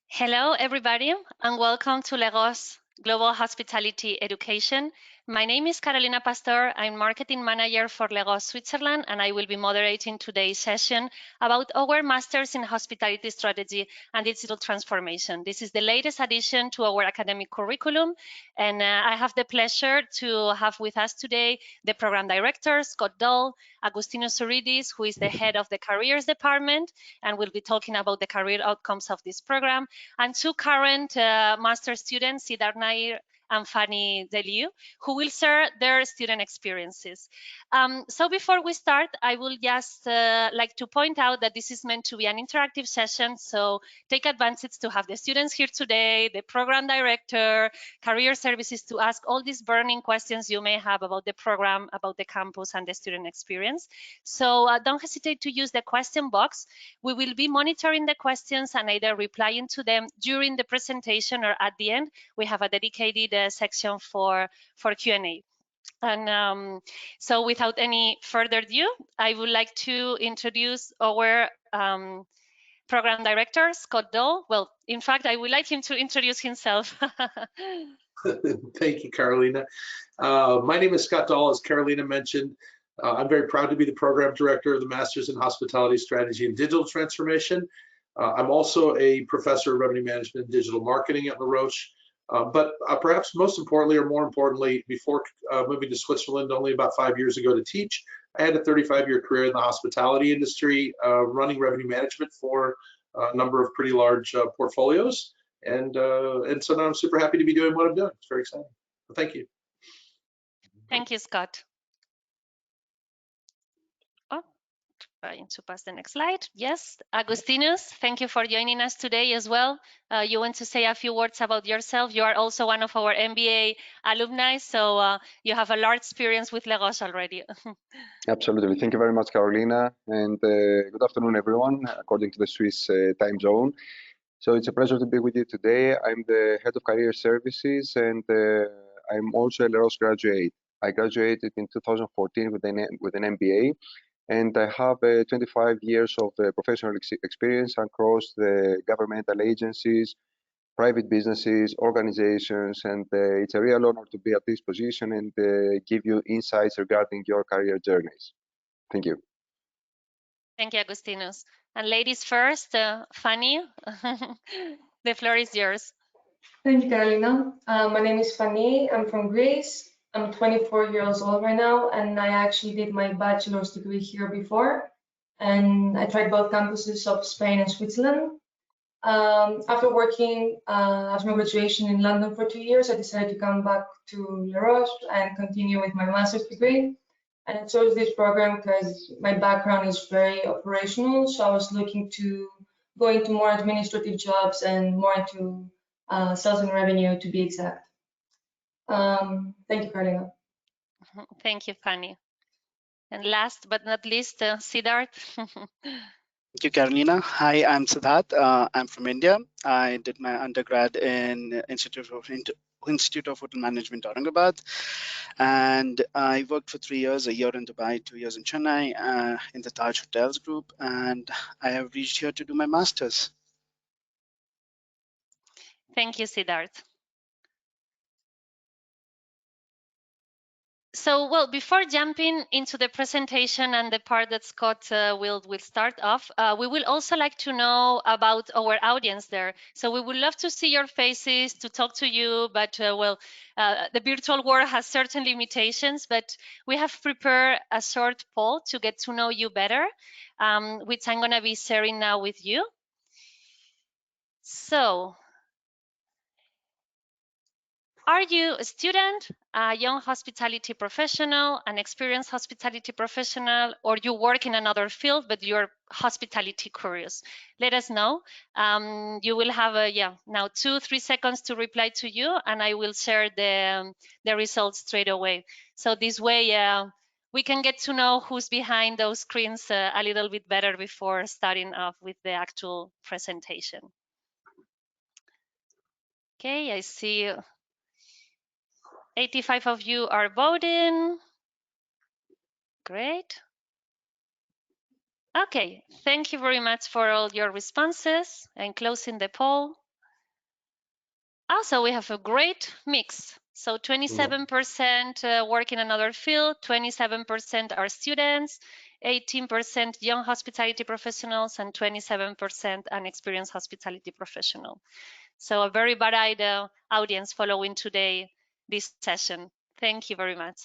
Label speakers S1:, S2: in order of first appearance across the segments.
S1: Hello, everybody, and welcome to Les Roches Global Hospitality Education. My name is Carolina Pastor. I'm Marketing Manager for Les Roches Switzerland, and I will be moderating today's session about our Masters in Hospitality Strategy and Digital Transformation. This is the latest addition to our academic curriculum, and I have the pleasure to have with us today the Program Director, Scott Dahl, Avgoustinos Souridis, who is the head of the Careers Department, and we'll be talking about the career outcomes of this program, and two current master students, Siddharth Nair and Fanny Deliu, who will share their student experiences. So before we start, I will just like to point out that this is meant to be an interactive session, so take advantage to have the students here today, the program director, career services to ask all these burning questions you may have about the program, about the campus and the student experience. So don't hesitate to use the question box. We will be monitoring the questions and either replying to them during the presentation or at the end. We have a dedicated section for Q&A. And so without any further ado, I would like to introduce our program director, Scott Dahl. Well, in fact, I would like him to introduce himself.
S2: Thank you, Carolina. My name is Scott Dahl, as Carolina mentioned. I'm very proud to be the Program Director of the Masters in Hospitality Strategy and Digital Transformation. I'm also a Professor of Revenue Management and Digital Marketing at Les Roches. But perhaps most importantly, or more importantly, before moving to Switzerland only about 5 years ago to teach, I had a 35-year career in the hospitality industry, running revenue management for a number of pretty large portfolios. And so now I'm super happy to be doing what I'm doing. It's very exciting. Thank you.
S1: Thank you, Scott. Trying to pass the next slide. Yes, Avgoustinos, thank you for joining us today as well. You want to say a few words about yourself. You are also one of our MBA alumni, so you have a large experience with Les Roches already.
S3: Absolutely. Thank you very much, Carolina. And good afternoon, everyone, according to the Swiss time zone. So it's a pleasure to be with you today. I'm the head of career services, and I'm also a Les Roches graduate. I graduated in 2014 with an MBA. And I have 25 years of professional experience across the governmental agencies, private businesses, organizations, and it's a real honor to be at this position and give you insights regarding your career journeys. Thank you.
S1: Thank you, Avgoustinos. And ladies first, Fanny, the floor is yours.
S4: Thank you, Carolina. My name is Fanny. I'm from Greece. I'm 24 years old right now, and I actually did my bachelor's degree here before, and I tried both campuses of Spain and Switzerland. After working after my graduation in London for 2 years, I decided to come back to Les Roches and continue with my master's degree. And I chose this program because my background is very operational, so I was looking to go into more administrative jobs and more into sales and revenue, to be exact. Thank you, Carolina.
S1: Thank you, Fanny. And last but not least, Siddharth.
S5: Thank you, Carolina. Hi, I'm Siddharth. I'm from India. I did my undergrad in Institute of Hotel Management, Aurangabad, and I worked for 3 years, a year in Dubai, 2 years in Chennai, in the Taj Hotels group, and I have reached here to do my master's.
S1: Thank you, Siddharth. So, well, before jumping into the presentation and the part that Scott will start off, we will also like to know about our audience there. So we would love to see your faces, to talk to you, but the virtual world has certain limitations, but we have prepared a short poll to get to know you better, which I'm gonna be sharing now with you. So, are you a student, a young hospitality professional, an experienced hospitality professional, or you work in another field, but you're hospitality curious? Let us know. You will have now 2-3 seconds to reply to you, and I will share the results straight away. So this way, we can get to know who's behind those screens a little bit better before starting off with the actual presentation. Okay, I see 85 of you are voting. Great. Okay, thank you very much for all your responses and closing the poll. Also, we have a great mix. So 27% work in another field, 27% are students, 18% young hospitality professionals, and 27% unexperienced hospitality professional. So a very varied audience following today this session. Thank you very much.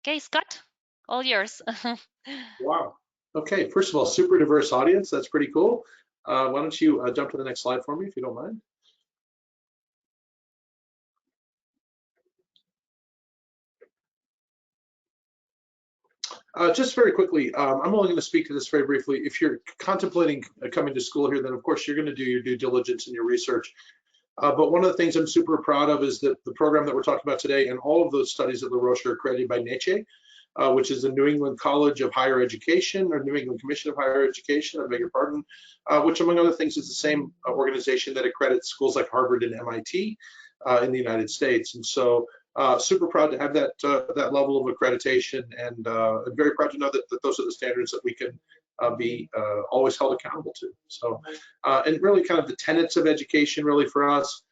S1: Okay, Scott, all yours.
S2: Wow. Okay, first of all, super diverse audience. That's pretty cool. Why don't you jump to the next slide for me, if you don't mind? Just very quickly, I'm only going to speak to this very briefly. If you're contemplating coming to school here, then of course you're going to do your due diligence and your research. But one of the things I'm super proud of is that the program that we're talking about today and all of those studies at Les Roches are accredited by NECE, which is the New England College of Higher Education, or New England Commission of Higher Education, I beg your pardon, which among other things is the same organization that accredits schools like Harvard and MIT in the United States. And so super proud to have that that level of accreditation, and I'm very proud to know that those are the standards that we can be always held accountable to. So, and really kind of the tenets of education really for us,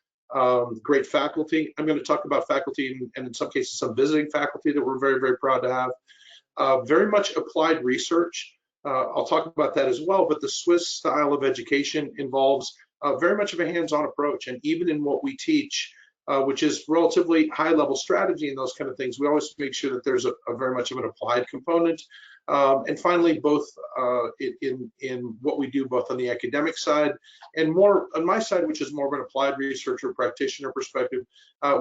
S2: great faculty. I'm going to talk about faculty and in some cases some visiting faculty that we're very, very proud to have. Very much applied research. I'll talk about that as well, but the Swiss style of education involves very much of a hands-on approach, and even in what we teach, which is relatively high-level strategy and those kind of things, we always make sure that there's a very much of an applied component. And finally, both in what we do, both on the academic side and more on my side, which is more of an applied researcher practitioner perspective,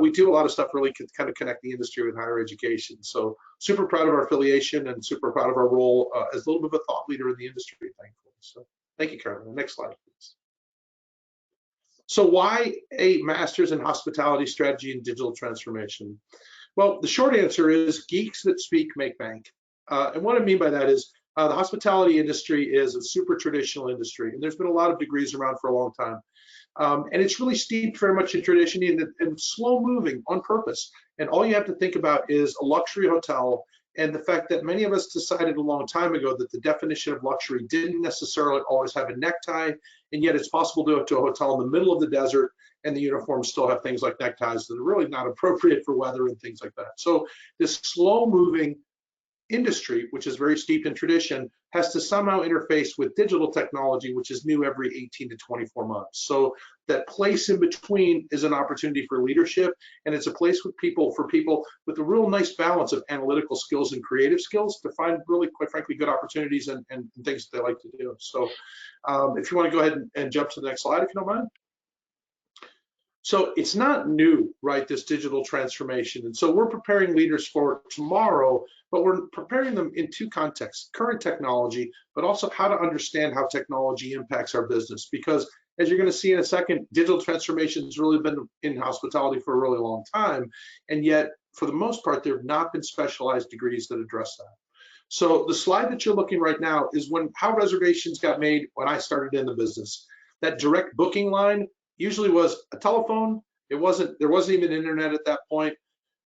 S2: we do a lot of stuff really to kind of connect the industry with higher education. So super proud of our affiliation and super proud of our role as a little bit of a thought leader in the industry, thankfully. So thank you, Carolina. Next slide, please. So why a master's in hospitality strategy and digital transformation? Well, the short answer is geeks that speak make bank. And what I mean by that is the hospitality industry is a super traditional industry, and there's been a lot of degrees around for a long time. And it's really steeped very much in tradition and slow moving on purpose. And all you have to think about is a luxury hotel, and the fact that many of us decided a long time ago that the definition of luxury didn't necessarily always have a necktie, and yet it's possible to go to a hotel in the middle of the desert and the uniforms still have things like neckties that are really not appropriate for weather and things like that. So this slow moving industry, which is very steeped in tradition, has to somehow interface with digital technology, which is new every 18 to 24 months. So that place in between is an opportunity for leadership, and it's a place for people with a real nice balance of analytical skills and creative skills to find really, quite frankly, good opportunities and things that they like to do. So if you want to go ahead and jump to the next slide, if you don't mind. So it's not new, right, this digital transformation. And so we're preparing leaders for tomorrow, but we're preparing them in two contexts: current technology, but also how to understand how technology impacts our business. Because as you're going to see in a second, digital transformation has really been in hospitality for a really long time. And yet, for the most part, there have not been specialized degrees that address that. So the slide that you're looking right now is how reservations got made when I started in the business. That direct booking line usually was a telephone. There wasn't even internet at that point.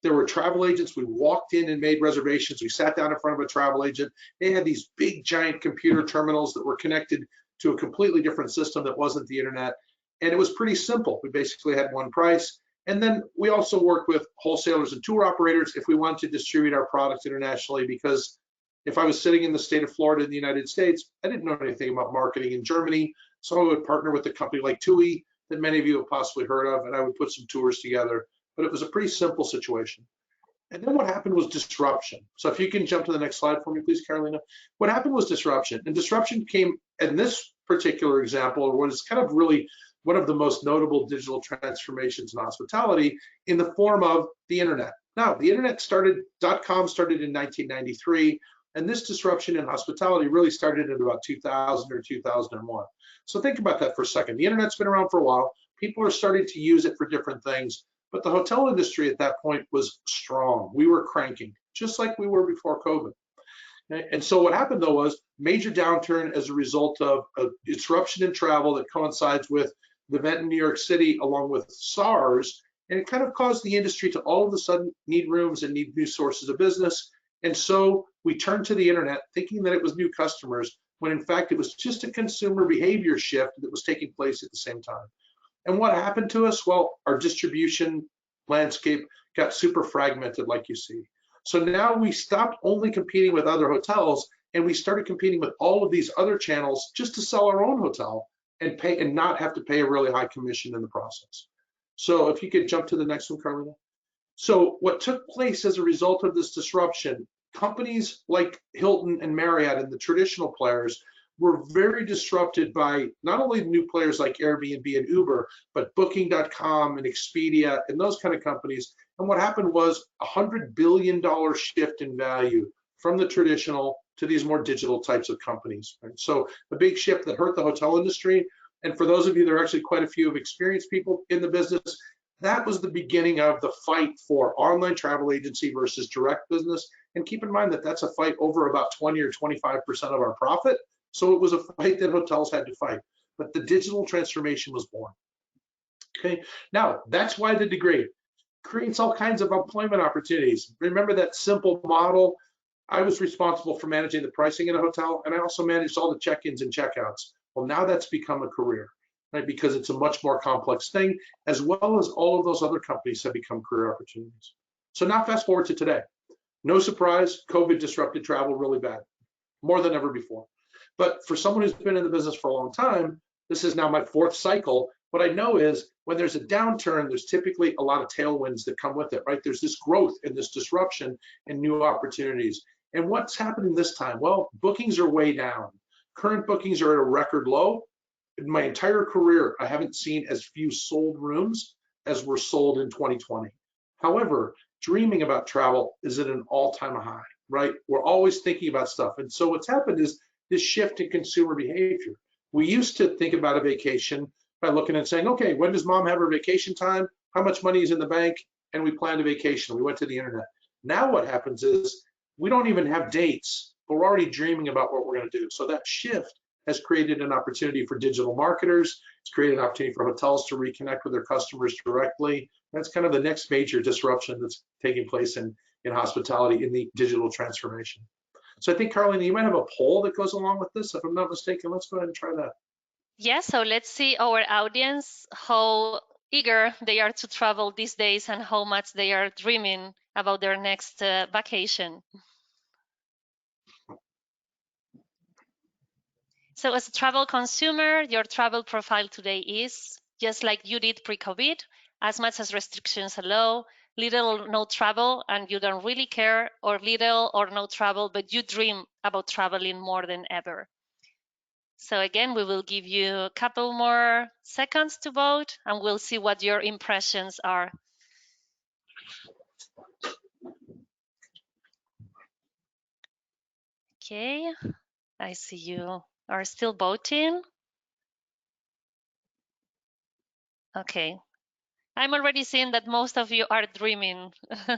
S2: There were travel agents. We walked in and made reservations. We sat down in front of a travel agent. They had these big giant computer terminals that were connected to a completely different system that wasn't the internet. And it was pretty simple. We basically had one price. And then we also worked with wholesalers and tour operators if we wanted to distribute our products internationally, because if I was sitting in the state of Florida in the United States, I didn't know anything about marketing in Germany. So I would partner with a company like TUI that many of you have possibly heard of, and I would put some tours together. But it was a pretty simple situation. And then what happened was disruption. So if you can jump to the next slide for me, please, Carolina. What happened was disruption. And disruption came in this particular example, or what is kind of really one of the most notable digital transformations in hospitality, in the form of the internet. Now, the internet .com started in 1993, and this disruption in hospitality really started in about 2000 or 2001. So think about that for a second. The internet's been around for a while. People are starting to use it for different things, but the hotel industry at that point was strong. We were cranking, just like we were before COVID. Okay? And so what happened though was major downturn as a result of a disruption in travel that coincides with the event in New York City along with SARS, and it kind of caused the industry to all of a sudden need rooms and need new sources of business. And so we turned to the internet thinking that it was new customers, when in fact it was just a consumer behavior shift that was taking place at the same time. And what happened to us? Well, our distribution landscape got super fragmented, like you see. So now we stopped only competing with other hotels, and we started competing with all of these other channels just to sell our own hotel and pay and not have to pay a really high commission in the process. So if you could jump to the next one, Carolina. So what took place as a result of this disruption, companies like Hilton and Marriott and the traditional players were very disrupted by not only new players like Airbnb and Uber, but Booking.com and Expedia and those kind of companies. And what happened was a $100 billion shift in value from the traditional to these more digital types of companies. Right? So a big shift that hurt the hotel industry. And for those of you, there are actually quite a few of experienced people in the business. That was the beginning of the fight for online travel agency versus direct business. And keep in mind that that's a fight over about 20 or 25% of our profit. So it was a fight that hotels had to fight. But the digital transformation was born. Okay, now that's why the degree creates all kinds of employment opportunities. Remember that simple model? I was responsible for managing the pricing in a hotel, and I also managed all the check-ins and check-outs. Well, now that's become a career, right? Because it's a much more complex thing, as well as all of those other companies have become career opportunities. So now fast forward to today. No surprise, COVID disrupted travel really bad, more than ever before. But for someone who's been in the business for a long time, this is now my fourth cycle. What I know is when there's a downturn, there's typically a lot of tailwinds that come with it, right? There's this growth and this disruption and new opportunities. And what's happening this time? Well, bookings are way down. Current bookings are at a record low. In my entire career, I haven't seen as few sold rooms as were sold in 2020. However, dreaming about travel is at an all-time high, right? We're always thinking about stuff. And so what's happened is this shift in consumer behavior. We used to think about a vacation by looking and saying, okay, when does mom have her vacation time? How much money is in the bank? And we planned a vacation. We went to the internet. Now what happens is we don't even have dates, but we're already dreaming about what we're going to do. So that shift has created an opportunity for digital marketers. It's created an opportunity for hotels to reconnect with their customers directly. That's kind of the next major disruption that's taking place in hospitality in the digital transformation. So I think, Carolina, you might have a poll that goes along with this. If I'm not mistaken, let's go ahead and try that.
S1: Yeah, so let's see our audience, how eager they are to travel these days and how much they are dreaming about their next vacation. So as a travel consumer, your travel profile today is just like you did pre-COVID, as much as restrictions allow, little or no travel and you don't really care, or little or no travel, but you dream about traveling more than ever. So again, we will give you a couple more seconds to vote and we'll see what your impressions are. Okay, I see you are still voting. Okay, I'm already seeing that most of you are dreaming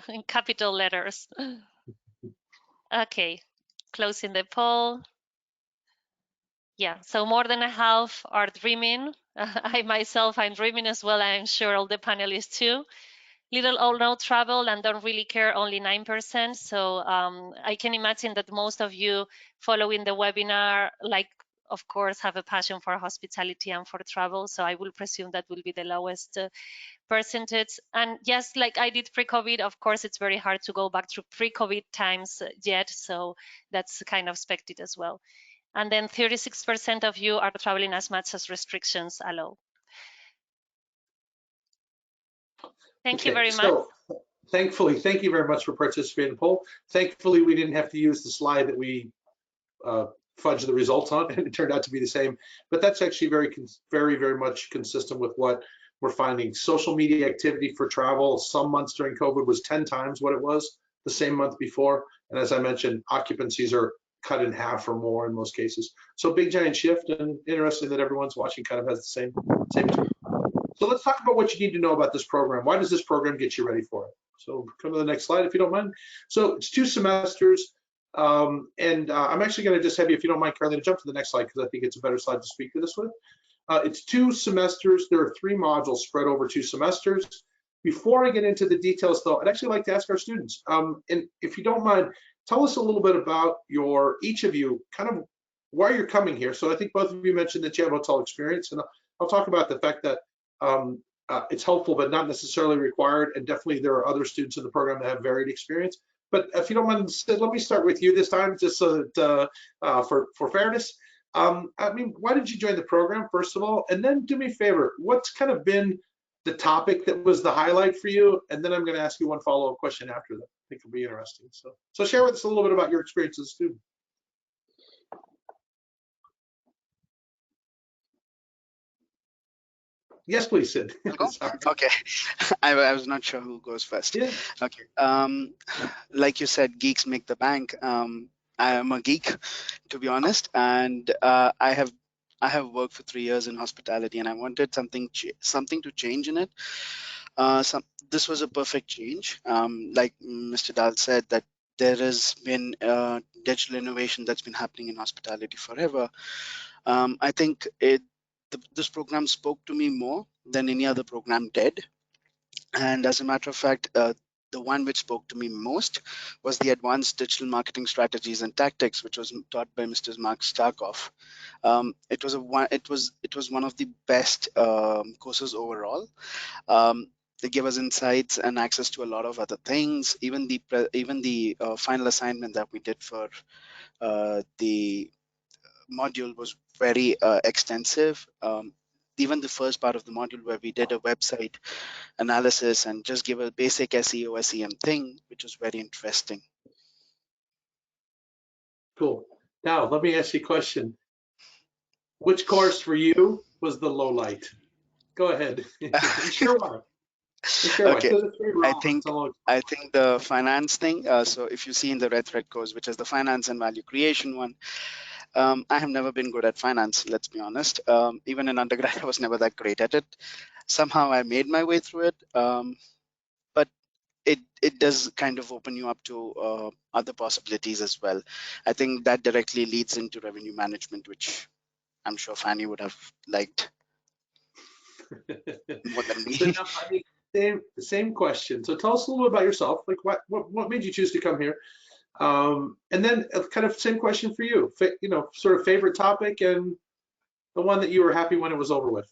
S1: in capital letters. Okay, closing the poll. Yeah, so more than a half are dreaming. I myself, I'm dreaming as well. I'm sure all the panelists too. Little or no travel and don't really care, only 9%. So I can imagine that most of you following the webinar, like, of course, have a passion for hospitality and for travel. So I will presume that will be the lowest percentage. And just like I did pre-COVID, of course, it's very hard to go back to pre-COVID times yet. So that's kind of expected as well. And then 36% of you are traveling as much as restrictions allow. Thank you very much.
S2: So, thankfully, thank you very much for participating in the poll. Thankfully, we didn't have to use the slide that we fudged the results on, and it turned out to be the same. But that's actually very much consistent with what we're finding. Social media activity for travel, some months during COVID was 10 times what it was the same month before. And as I mentioned, occupancies are cut in half or more in most cases. So big giant shift, and interesting that everyone's watching kind of has the same. So let's talk about what you need to know about this program. Why does this program get you ready for it? So come to the next slide if you don't mind. So it's 2 semesters. I'm actually going to just have you, if you don't mind, Carolina, jump to the next slide because I think it's a better slide to speak to this with. It's 2 semesters. There are 3 modules spread over 2 semesters. Before I get into the details, though, I'd actually like to ask our students, and if you don't mind, tell us a little bit about each of you, kind of why you're coming here. So I think both of you mentioned that you have hotel experience, and I'll talk about the fact that it's helpful, but not necessarily required. And definitely there are other students in the program that have varied experience. But if you don't mind, Sid, let me start with you this time, just so that for fairness. I mean, why did you join the program, first of all? And then do me a favor, what's kind of been the topic that was the highlight for you? And then I'm going to ask you one follow-up question after that. I think it'll be interesting. So share with us a little bit about your experience as a student. Yes, please, Sid.
S5: Okay. I was not sure who goes first.
S2: Yeah.
S5: Okay. Like you said, geeks make the bank. I am a geek, to be honest, and I have worked for 3 years in hospitality, and I wanted something to change in it. This was a perfect change. Like Mr. Dahl said, that there has been digital innovation that's been happening in hospitality forever. I think this program spoke to me more than any other program did. And as a matter of fact, the one which spoke to me most was the Advanced Digital Marketing Strategies and Tactics, which was taught by Mr. Mark Starkov. It was one of the best courses overall. They gave us insights and access to a lot of other things. Even the final assignment that we did for the module was very extensive. Even the first part of the module where we did a website analysis and just give a basic SEO, SEM thing, which was very interesting.
S2: Cool. Now, let me ask you a question. Which course for you was the low light? Go ahead. Sure why.
S5: Okay. I think the finance thing. So if you see in the red thread course, which is the finance and value creation one, I have never been good at finance, let's be honest. Even in undergrad, I was never that great at it. Somehow I made my way through it, but it does kind of open you up to other possibilities as well. I think that directly leads into revenue management, which I'm sure Fanny would have liked more than me.
S2: So now, I mean, same question. So tell us a little bit about yourself. Like what made you choose to come here? And then kind of same question for you. You know, sort of favorite topic and the one that you were happy when it was over with.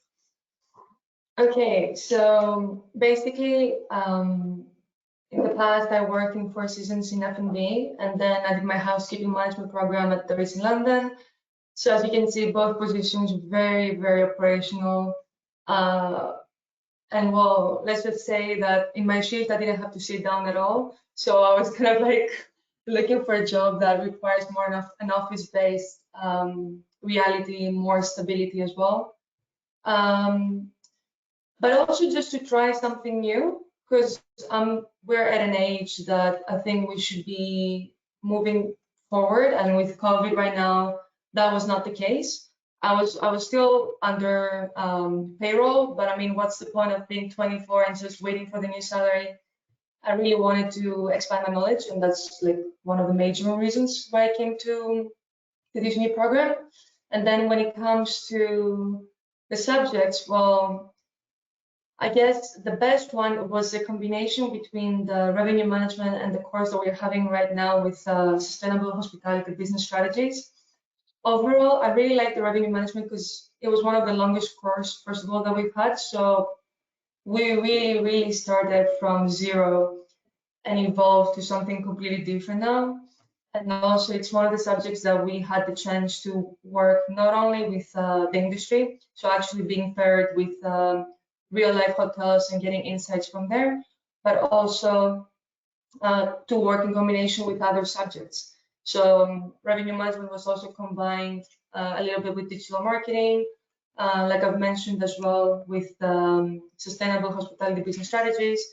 S4: Okay, so basically, in the past, I worked in 4 seasons in F&B, and then I did my housekeeping management program at the Ritz in London. So as you can see, both positions very, very operational. And well, let's just say that in my shift, I didn't have to sit down at all. So I was kind of like looking for a job that requires more of an office-based reality, more stability as well. But also just to try something new, because we're at an age that I think we should be moving forward. And with COVID right now, that was not the case. I was still under payroll, but I mean, what's the point of being 24 and just waiting for the new salary? I really wanted to expand my knowledge, and that's like one of the major reasons why I came to this new program. And then when it comes to the subjects, well, I guess the best one was a combination between the revenue management and the course that we're having right now with sustainable hospitality business strategies. Overall, I really like the revenue management because it was one of the longest course, first of all, that we've had. So we really started from zero and evolved to something completely different now. And also it's one of the subjects that we had the chance to work not only with the industry, so actually being paired with real life hotels and getting insights from there, but also to work in combination with other subjects. So revenue management was also combined a little bit with digital marketing, like I've mentioned as well, with sustainable hospitality business strategies.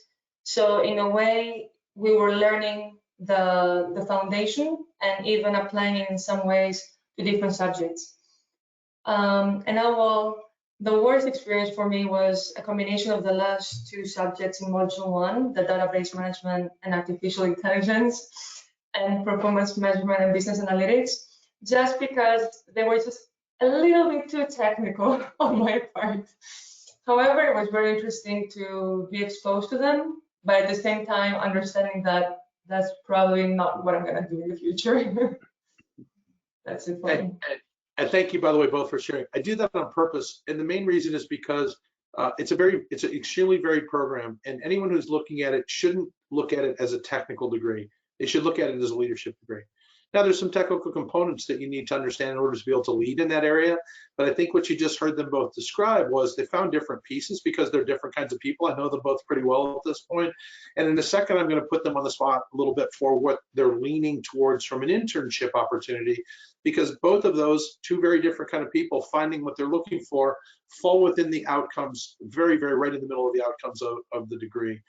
S4: So in a way, we were learning the foundation and even applying it in some ways to different subjects. And now, well, the worst experience for me was a combination of the last 2 subjects in module 1, the database management and artificial intelligence, and performance measurement and business analytics, just because they were just a little bit too technical on my part. However, it was very interesting to be exposed to them, but at the same time, understanding that that's probably not what I'm going to do in the future. That's it for me.
S2: And thank you, by the way, both for sharing. I do that on purpose. And the main reason is because It's an extremely varied program, and anyone who's looking at it shouldn't look at it as a technical degree. They should look at it as a leadership degree. Now, there's some technical components that you need to understand in order to be able to lead in that area, but I think what you just heard them both describe was they found different pieces because they're different kinds of people. I know them both pretty well at this point, and in a second, I'm going to put them on the spot a little bit for what they're leaning towards from an internship opportunity, because both of those two very different kind of people finding what they're looking for fall within the outcomes, very, very right in the middle of the outcomes of the degree.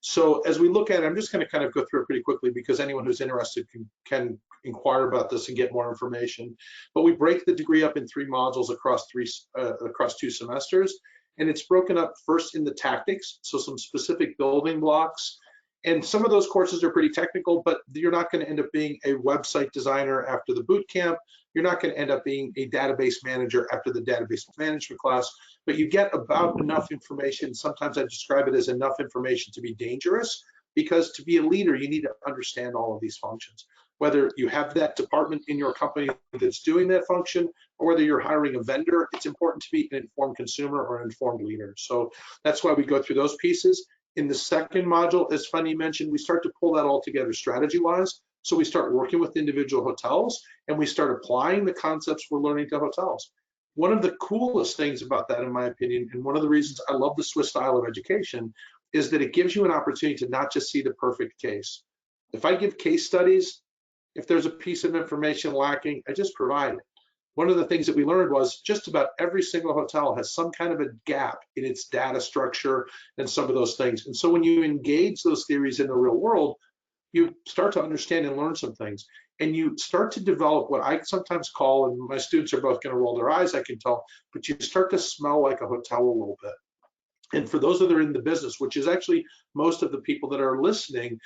S2: So as we look at it, I'm just going to kind of go through it pretty quickly because anyone who's interested can inquire about this and get more information. But we break the degree up in 3 modules across 2 semesters, and it's broken up first in the tactics, so some specific building blocks. And some of those courses are pretty technical, but you're not going to end up being a website designer after the boot camp. You're not going to end up being a database manager after the database management class, but you get about enough information. Sometimes I describe it as enough information to be dangerous, because to be a leader, you need to understand all of these functions. Whether you have that department in your company that's doing that function, or whether you're hiring a vendor, it's important to be an informed consumer or an informed leader. So that's why we go through those pieces. In the second module, as Fanny mentioned, we start to pull that all together strategy-wise. So we start working with individual hotels and we start applying the concepts we're learning to hotels. One of the coolest things about that, in my opinion, and one of the reasons I love the Swiss style of education, is that it gives you an opportunity to not just see the perfect case. If I give case studies, if there's a piece of information lacking, I just provide it. One of the things that we learned was just about every single hotel has some kind of a gap in its data structure and some of those things. And so when you engage those theories in the real world, you start to understand and learn some things. And you start to develop what I sometimes call, and my students are both going to roll their eyes, I can tell, but you start to smell like a hotel a little bit. And for those that are in the business, which is actually most of the people that are listening,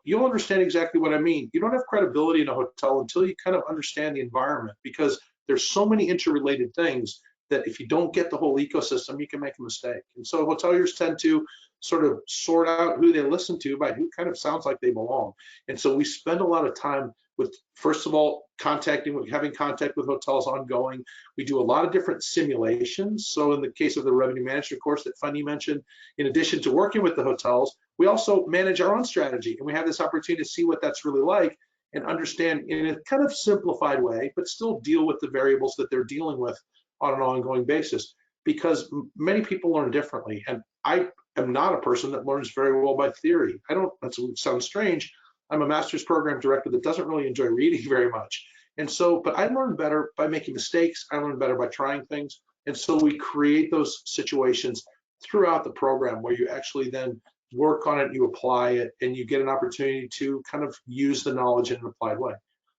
S2: you'll understand exactly what I mean. You don't have credibility in a hotel until you kind of understand the environment, because there's so many interrelated things that if you don't get the whole ecosystem, you can make a mistake. And so hoteliers tend to sort of sort out who they listen to by who kind of sounds like they belong. And so we spend a lot of time with, first of all, having contact with hotels ongoing. We do a lot of different simulations. So in the case of the revenue management course that Fanny mentioned, in addition to working with the hotels, we also manage our own strategy. And we have this opportunity to see what that's really like and understand in a kind of simplified way, but still deal with the variables that they're dealing with on an ongoing basis, because many people learn differently. And I am not a person that learns very well by theory. That sounds strange. I'm a master's program director that doesn't really enjoy reading very much. And so, but I learn better by making mistakes. I learn better by trying things. And so we create those situations throughout the program where you actually then work on it, you apply it, and you get an opportunity to kind of use the knowledge in an applied way.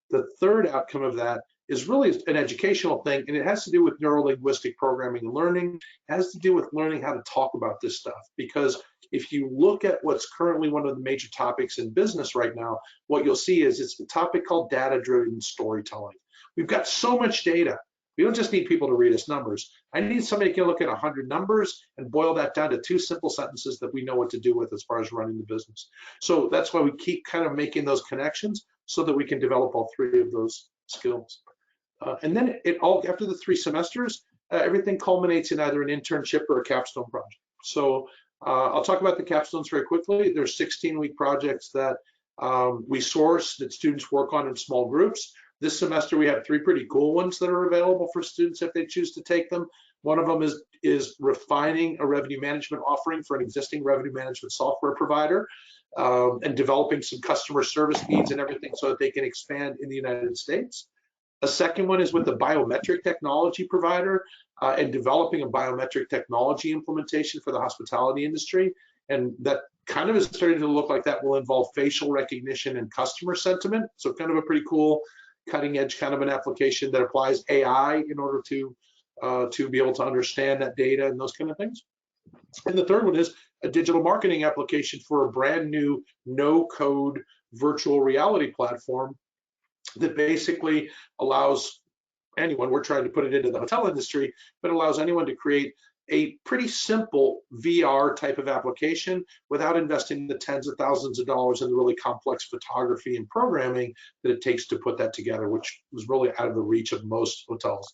S2: The third outcome of that is really an educational thing, and it has to do with neuro-linguistic programming and learning. It has to do with learning how to talk about this stuff, because if you look at what's currently one of the major topics in business right now, what you'll see is it's a topic called data-driven storytelling. We've got so much data. We don't just need people to read us numbers. I need somebody who can look at 100 numbers and boil that down to 2 simple sentences that we know what to do with as far as running the business. So that's why we keep kind of making those connections so that we can develop all 3 of those skills. And then after the 3 semesters, everything culminates in either an internship or a capstone project. So I'll talk about the capstones very quickly. There's 16-week projects that we source that students work on in small groups. This semester, we have 3 pretty cool ones that are available for students if they choose to take them. One of them is refining a revenue management offering for an existing revenue management software provider, and developing some customer service needs and everything so that they can expand in the United States. A second one is with a biometric technology provider and developing a biometric technology implementation for the hospitality industry. And that kind of is starting to look like that will involve facial recognition and customer sentiment. So kind of a pretty cool cutting edge kind of an application that applies AI in order to be able to understand that data and those kind of things. And the third one is a digital marketing application for a brand new no-code virtual reality platform that basically allows anyone, we're trying to put it into the hotel industry, but allows anyone to create a pretty simple VR type of application without investing the tens of thousands of dollars in the really complex photography and programming that it takes to put that together, which was really out of the reach of most hotels,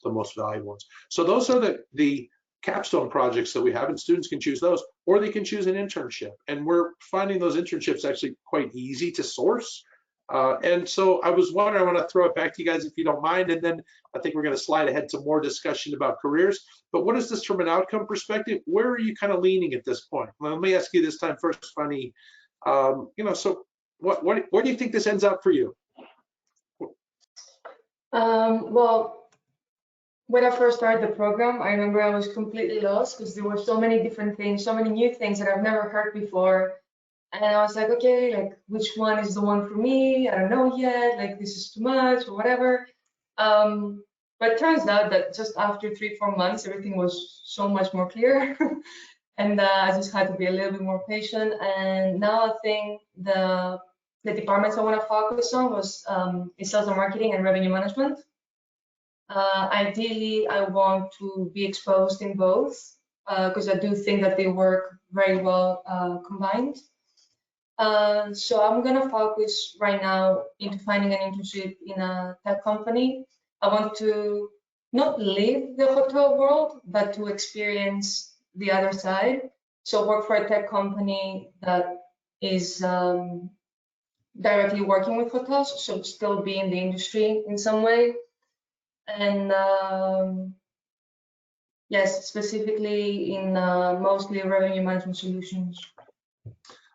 S2: the most valuable ones. So those are the capstone projects that we have, and students can choose those, or they can choose an internship. And we're finding those internships actually quite easy to source. And so I was wondering, I want to throw it back to you guys if you don't mind, and then I think we're going to slide ahead to more discussion about careers. But what is this from an outcome perspective? Where are you kind of leaning at this point? Well, let me ask you this time first, Fanny. So where do you think this ends up for you?
S4: Well, when I first started the program, I remember I was completely lost because there were so many different things, so many new things that I've never heard before. And I was like, okay, like which one is the one for me? I don't know yet, like this is too much or whatever. But it turns out that just after 3-4 months, everything was so much more clear. And I just had to be a little bit more patient. And now I think the departments I want to focus on was is sales and marketing and revenue management. Ideally, I want to be exposed in both because I do think that they work very well combined. So I'm gonna focus right now into finding an internship in a tech company. I want to not leave the hotel world, but to experience the other side. So work for a tech company that is directly working with hotels, so still be in the industry in some way. And yes, specifically in mostly revenue management solutions.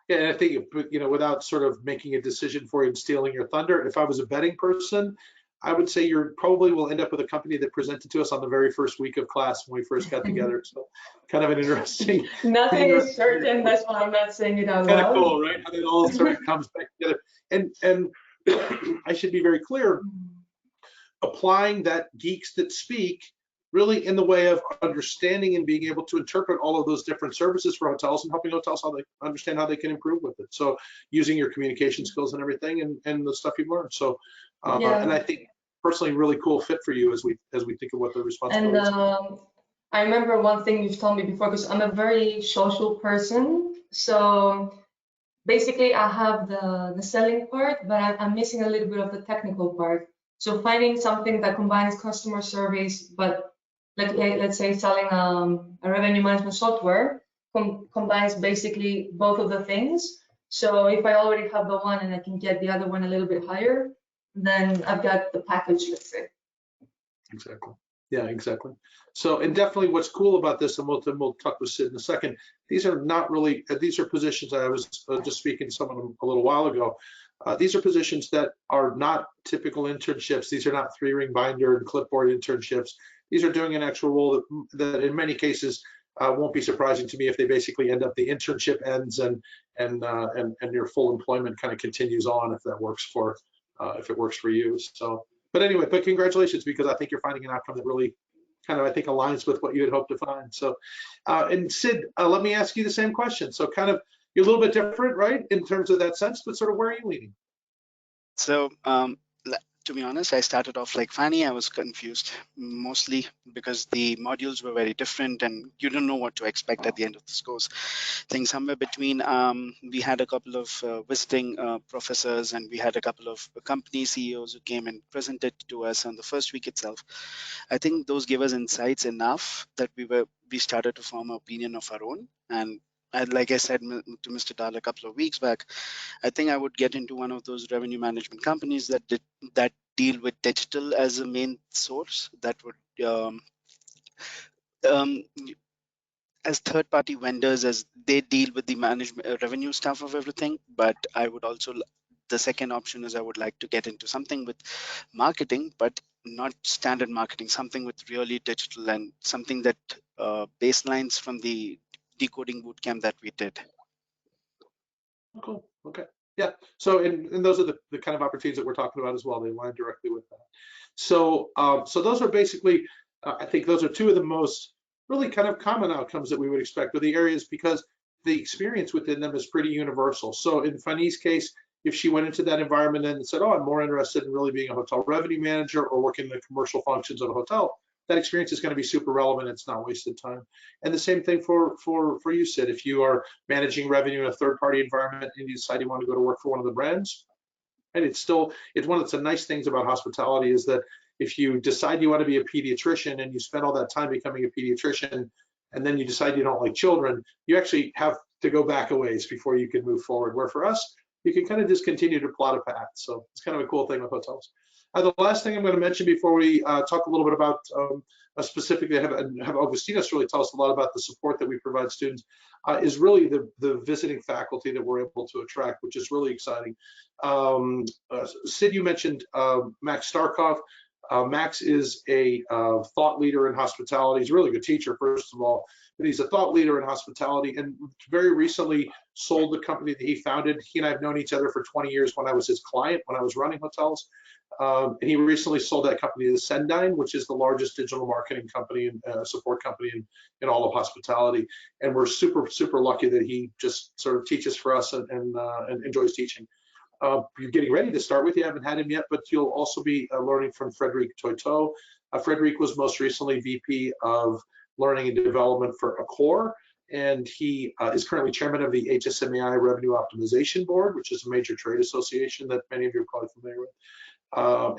S2: Yeah, and I think, without sort of making a decision for you and stealing your thunder, if I was a betting person, I would say you probably will end up with a company that presented to us on the very first week of class when we first got together. So kind of an interesting.
S4: Nothing is certain, that's why I'm not saying it out loud.
S2: Kind of cool, right? How it all sort of comes back together. And I should be very clear, applying that geeks that speak really in the way of understanding and being able to interpret all of those different services for hotels and helping hotels how they understand how they can improve with it. So using your communication skills and everything and the stuff you've learned. So and I think personally really cool fit for you as we think of what the responsibilities are.
S4: And I remember one thing you've told me before, because I'm a very social person. So basically I have the selling part, but I'm missing a little bit of the technical part. So finding something that combines customer service, but let's say selling a revenue management software combines basically both of the things. So if I already have the one and I can get the other one a little bit higher, then I've got the package, let's say.
S2: Exactly. Yeah, exactly. So, and definitely what's cool about this, and we'll talk with Sid in a second, these are not really, these are positions I was just speaking to someone a little while ago. These are positions that are not typical internships. These are not 3-ring binder and clipboard internships. These are doing an actual role that in many cases won't be surprising to me if they basically end up, the internship ends and your full employment kind of continues on if that works for, if it works for you. So, but anyway, but congratulations, because I think you're finding an outcome that really kind of, I think, aligns with what you had hoped to find. So, and Sid, let me ask you the same question. So kind of, you're a little bit different, right, in terms of that sense, but sort of where are you leaning?
S5: So to be honest, I started off like Fanny. I was confused, mostly because the modules were very different and you don't know what to expect at the end of this course. I think somewhere between, we had a couple of visiting professors, and we had a couple of company CEOs who came and presented to us on the first week itself. I think those gave us insights enough that we started to form an opinion of our own. And like I said to Mr. Dahl a couple of weeks back, I think I would get into one of those revenue management companies that deal with digital as a main source, that would as third-party vendors, as they deal with the management revenue stuff of everything. But I would also, the second option is I would like to get into something with marketing, but not standard marketing, something with really digital and something that baselines from the decoding bootcamp that we did.
S2: Cool. Okay. Yeah. So, and those are the kind of opportunities that we're talking about as well. They align directly with that. So, so those are basically, I think those are two of the most really kind of common outcomes that we would expect with the areas, because the experience within them is pretty universal. So in Fanny's case, if she went into that environment and said, oh, I'm more interested in really being a hotel revenue manager or working in the commercial functions of a hotel, that experience is going to be super relevant. It's not wasted time. And the same thing for you, Sid. If you are managing revenue in a third-party environment and you decide you want to go to work for one of the brands, and it's one of the nice things about hospitality is that if you decide you want to be a pediatrician and you spend all that time becoming a pediatrician, and then you decide you don't like children, you actually have to go back a ways before you can move forward. Where for us, you can kind of just continue to plot a path. So it's kind of a cool thing with hotels. The last thing I'm going to mention before we talk a little bit about specifically have Avgoustinos really tell us a lot about the support that we provide students is really the visiting faculty that we're able to attract, which is really exciting. Sid, you mentioned Max Starkov. Max is a thought leader in hospitality. He's a really good teacher, first of all, but he's a thought leader in hospitality, and very recently sold the company that he founded. He and I have known each other for 20 years when I was his client, when I was running hotels. And he recently sold that company to Sendine, which is the largest digital marketing company and support company in all of hospitality. And we're super, super lucky that he just sort of teaches for us and enjoys teaching. You're getting ready to start with. You haven't had him yet, but you'll also be learning from Frederic Toiteau. Frederic was most recently VP of Learning and Development for Accor, and he is currently chairman of the HSMAI Revenue Optimization Board, which is a major trade association that many of you are probably familiar with.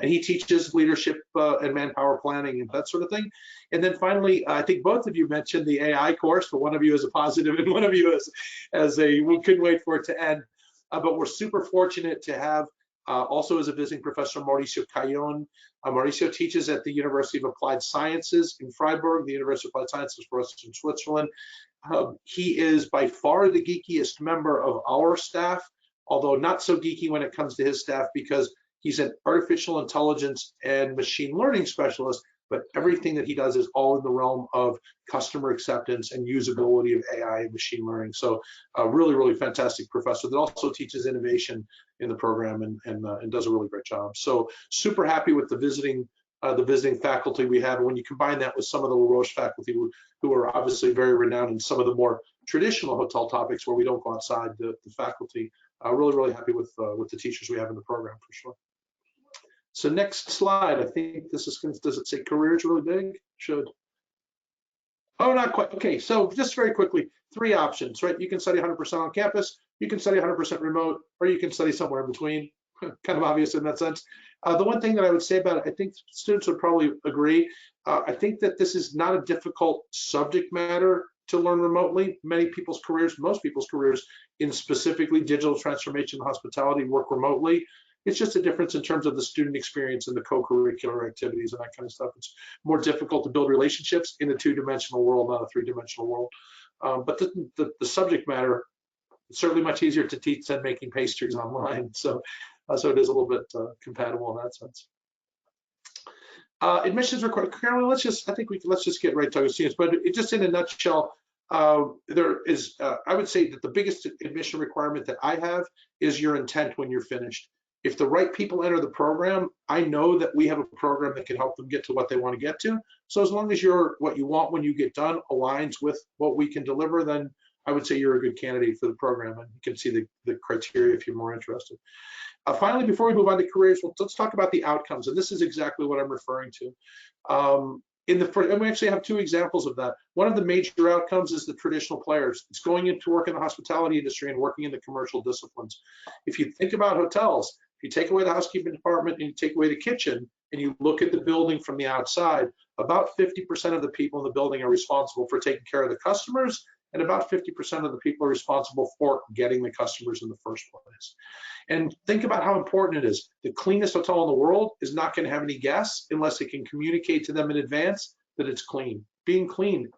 S2: And he teaches leadership and manpower planning and that sort of thing. And then finally, I think both of you mentioned the AI course, but one of you as a positive and one of you as a, we couldn't wait for it to end. But we're super fortunate to have also as a visiting professor, Mauricio Cayón. Mauricio teaches at the University of Applied Sciences in Freiburg, the University of Applied Sciences for us in Switzerland. He is by far the geekiest member of our staff, although not so geeky when it comes to his staff because he's an artificial intelligence and machine learning specialist, but everything that he does is all in the realm of customer acceptance and usability of AI and machine learning. So a really, really fantastic professor that also teaches innovation in the program and does a really great job. So super happy with the visiting faculty we have. And when you combine that with some of the Les Roches faculty who are obviously very renowned in some of the more traditional hotel topics where we don't go outside the faculty, really, really happy with the teachers we have in the program for sure. So next slide, I think this is, does it say careers really big? Should. Oh, not quite. Okay, so just very quickly, 3 options, right? You can study 100% on campus, you can study 100% remote, or you can study somewhere in between. Kind of obvious in that sense. The one thing that I would say about it, I think students would probably agree, I think that this is not a difficult subject matter to learn remotely. Many people's careers, most people's careers in specifically digital transformation and hospitality work remotely. It's just a difference in terms of the student experience and the co-curricular activities and that kind of stuff. It's more difficult to build relationships in a 2-dimensional world, not a 3-dimensional world. But the subject matter, it's certainly much easier to teach than making pastries online. So it is a little bit compatible in that sense. Admissions required. Carolyn, let's just get right to Avgoustinos. But just in a nutshell, there is, I would say that the biggest admission requirement that I have is your intent when you're finished. If the right people enter the program, I know that we have a program that can help them get to what they want to get to. So as long as what you want when you get done aligns with what we can deliver, then I would say you're a good candidate for the program, and you can see the criteria if you're more interested. Finally, before we move on to careers, let's talk about the outcomes, and this is exactly what I'm referring to. And we actually have 2 examples of that. One of the major outcomes is the traditional players. It's going into work in the hospitality industry and working in the commercial disciplines. If you think about hotels, if you take away the housekeeping department and you take away the kitchen and you look at the building from the outside, about 50% of the people in the building are responsible for taking care of the customers, and about 50% of the people are responsible for getting the customers in the first place. And think about how important it is. The cleanest hotel in the world is not going to have any guests unless it can communicate to them in advance that it's clean. Being clean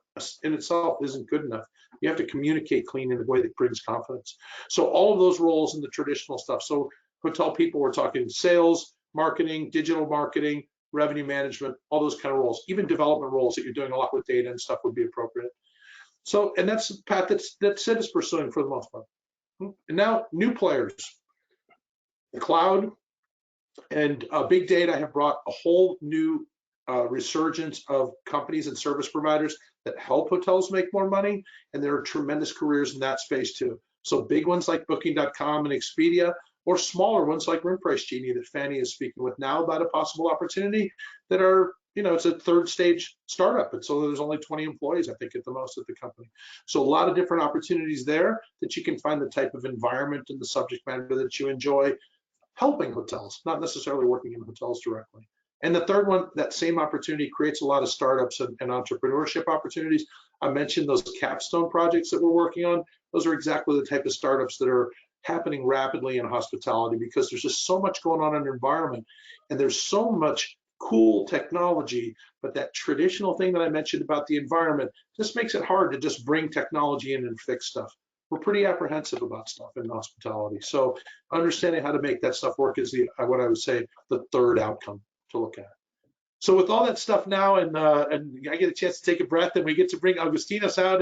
S2: in itself isn't good enough. You have to communicate clean in a way that brings confidence. So all of those roles in the traditional stuff. So hotel people, we're talking sales, marketing, digital marketing, revenue management, all those kind of roles. Even development roles that you're doing a lot with data and stuff would be appropriate. So, and that's the path that Sid is pursuing for the most part. And now new players. The cloud and big data have brought a whole new resurgence of companies and service providers that help hotels make more money, and there are tremendous careers in that space too. So big ones like Booking.com and Expedia, or smaller ones like Room Price Genie that Fanny is speaking with now about a possible opportunity that are, it's a 3rd stage startup. And so there's only 20 employees, I think, at the most at the company. So a lot of different opportunities there that you can find the type of environment and the subject matter that you enjoy helping hotels, not necessarily working in hotels directly. And the third one, that same opportunity creates a lot of startups and entrepreneurship opportunities. I mentioned those capstone projects that we're working on. Those are exactly the type of startups that are happening rapidly in hospitality, because there's just so much going on in the environment, and there's so much cool technology, but that traditional thing that I mentioned about the environment just makes it hard to just bring technology in and fix stuff. We're pretty apprehensive about stuff in hospitality. So understanding how to make that stuff work is what I would say the third outcome to look at. So with all that stuff now, and I get a chance to take a breath, and we get to bring Avgoustinos out.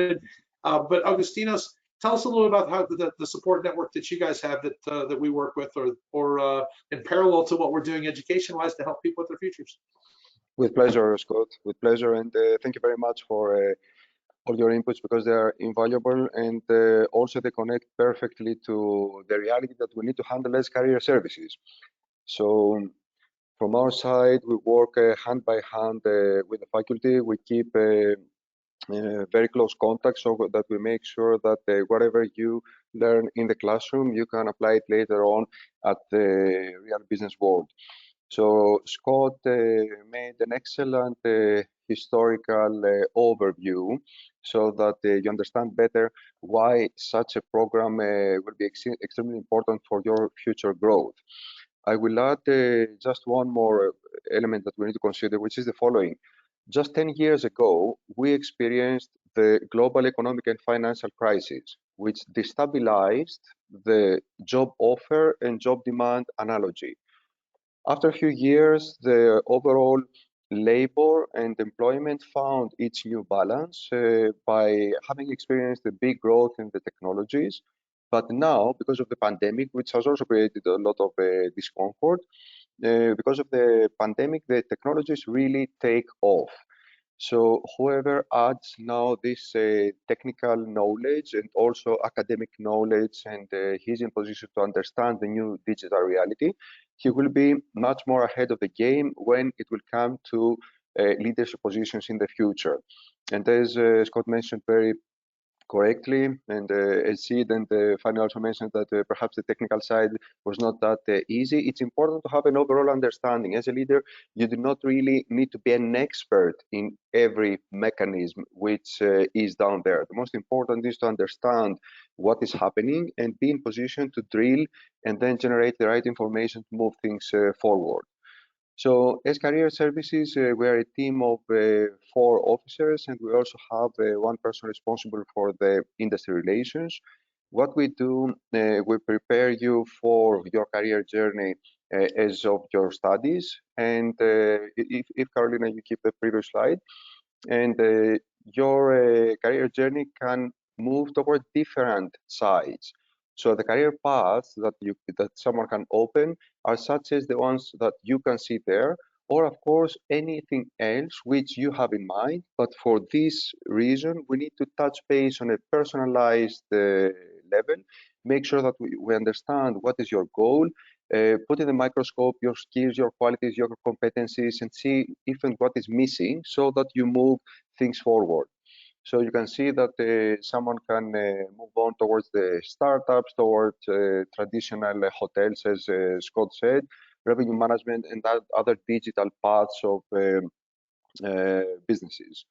S2: But Avgoustinos, tell us a little about how the support network that you guys have that we work with, or in parallel to what we're doing education-wise to help people with their futures.
S3: With pleasure, Scott. With pleasure, and thank you very much for all your inputs, because they are invaluable, and also they connect perfectly to the reality that we need to handle as career services. So from our side, we work hand by hand with the faculty. We keep very close contact, so that we make sure that whatever you learn in the classroom, you can apply it later on at the real business world. So Scott made an excellent historical overview, so that you understand better why such a program will be extremely important for your future growth. I will add just one more element that we need to consider, which is the following. Just 10 years ago, we experienced the global economic and financial crisis, which destabilized the job offer and job demand analogy. After a few years, the overall labor and employment found its new balance by having experienced a big growth in the technologies. But now, because of the pandemic, which has also created a lot of discomfort, because of the pandemic, the technologies really take off. So whoever adds now this technical knowledge and also academic knowledge, and he's in position to understand the new digital reality, he will be much more ahead of the game when it will come to leadership positions in the future. And as Scott mentioned very correctly, and as Sid and Fanny also mentioned that perhaps the technical side was not that easy. It's important to have an overall understanding. As a leader, you do not really need to be an expert in every mechanism which is down there. The most important is to understand what is happening and be in position to drill and then generate the right information to move things forward. So as career services, we are a team of 4 officers, and we also have one person responsible for the industry relations. What we do, we prepare you for your career journey as of your studies. And if Carolina, you keep the previous slide, and your career journey can move toward different sides. So the career paths that someone can open are such as the ones that you can see there, or of course anything else which you have in mind. But for this reason, we need to touch base on a personalized level, make sure that we understand what is your goal, put in the microscope your skills, your qualities, your competencies, and see even what is missing so that you move things forward. So you can see that someone can move on towards the startups, towards traditional hotels, as Scott said, revenue management, and other digital paths of businesses.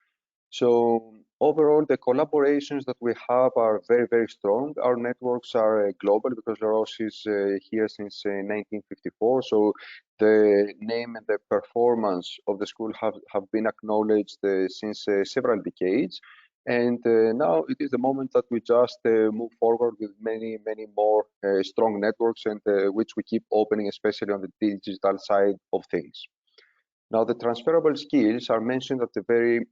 S3: So overall, the collaborations that we have are very, very strong. Our networks are global because Les Roches is here since 1954. So the name and the performance of the school have been acknowledged since several decades. And now it is the moment that we just move forward with many, many more strong networks, and which we keep opening, especially on the digital side of things. Now, the transferable skills are mentioned at the very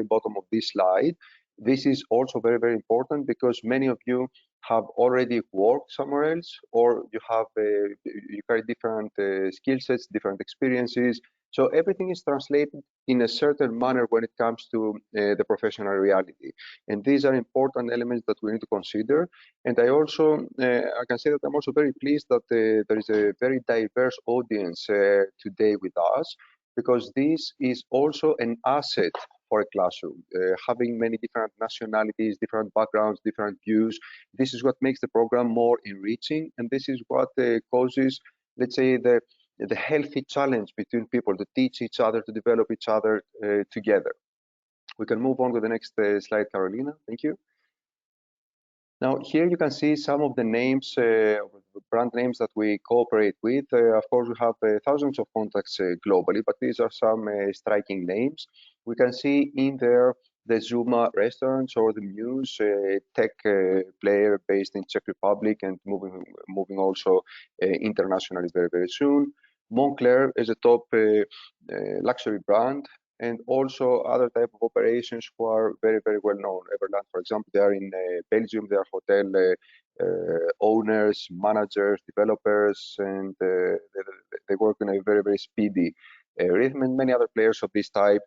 S3: bottom of this slide. This is also very, very important because many of you have already worked somewhere else, or you carry different skill sets, different experiences. So everything is translated in a certain manner when it comes to the professional reality. And these are important elements that we need to consider. And I can say that I'm also very pleased that there is a very diverse audience today with us, because this is also an asset for a classroom. Having many different nationalities, different backgrounds, different views, this is what makes the program more enriching, and this is what causes, let's say, the the healthy challenge between people to teach each other, to develop each other together. We can move on to the next slide, Carolina. Thank you. Now, here you can see some of the names, brand names that we cooperate with. Of course, we have thousands of contacts globally, but these are some striking names. We can see in there the Zuma restaurants or the Muse tech player based in Czech Republic and moving also internationally very, very soon. Moncler is a top luxury brand, and also other type of operations who are very, very well known. Everland, for example, they are in Belgium, they are hotel owners, managers, developers, and they work in a very, very speedy rhythm, and many other players of this type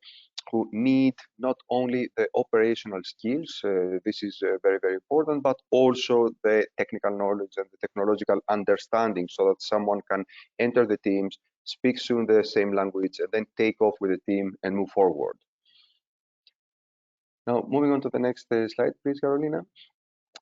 S3: who need not only the operational skills, this is very, very important, but also the technical knowledge and the technological understanding so that someone can enter the teams, speak soon the same language, and then take off with the team and move forward. Now, moving on to the next slide, please, Carolina.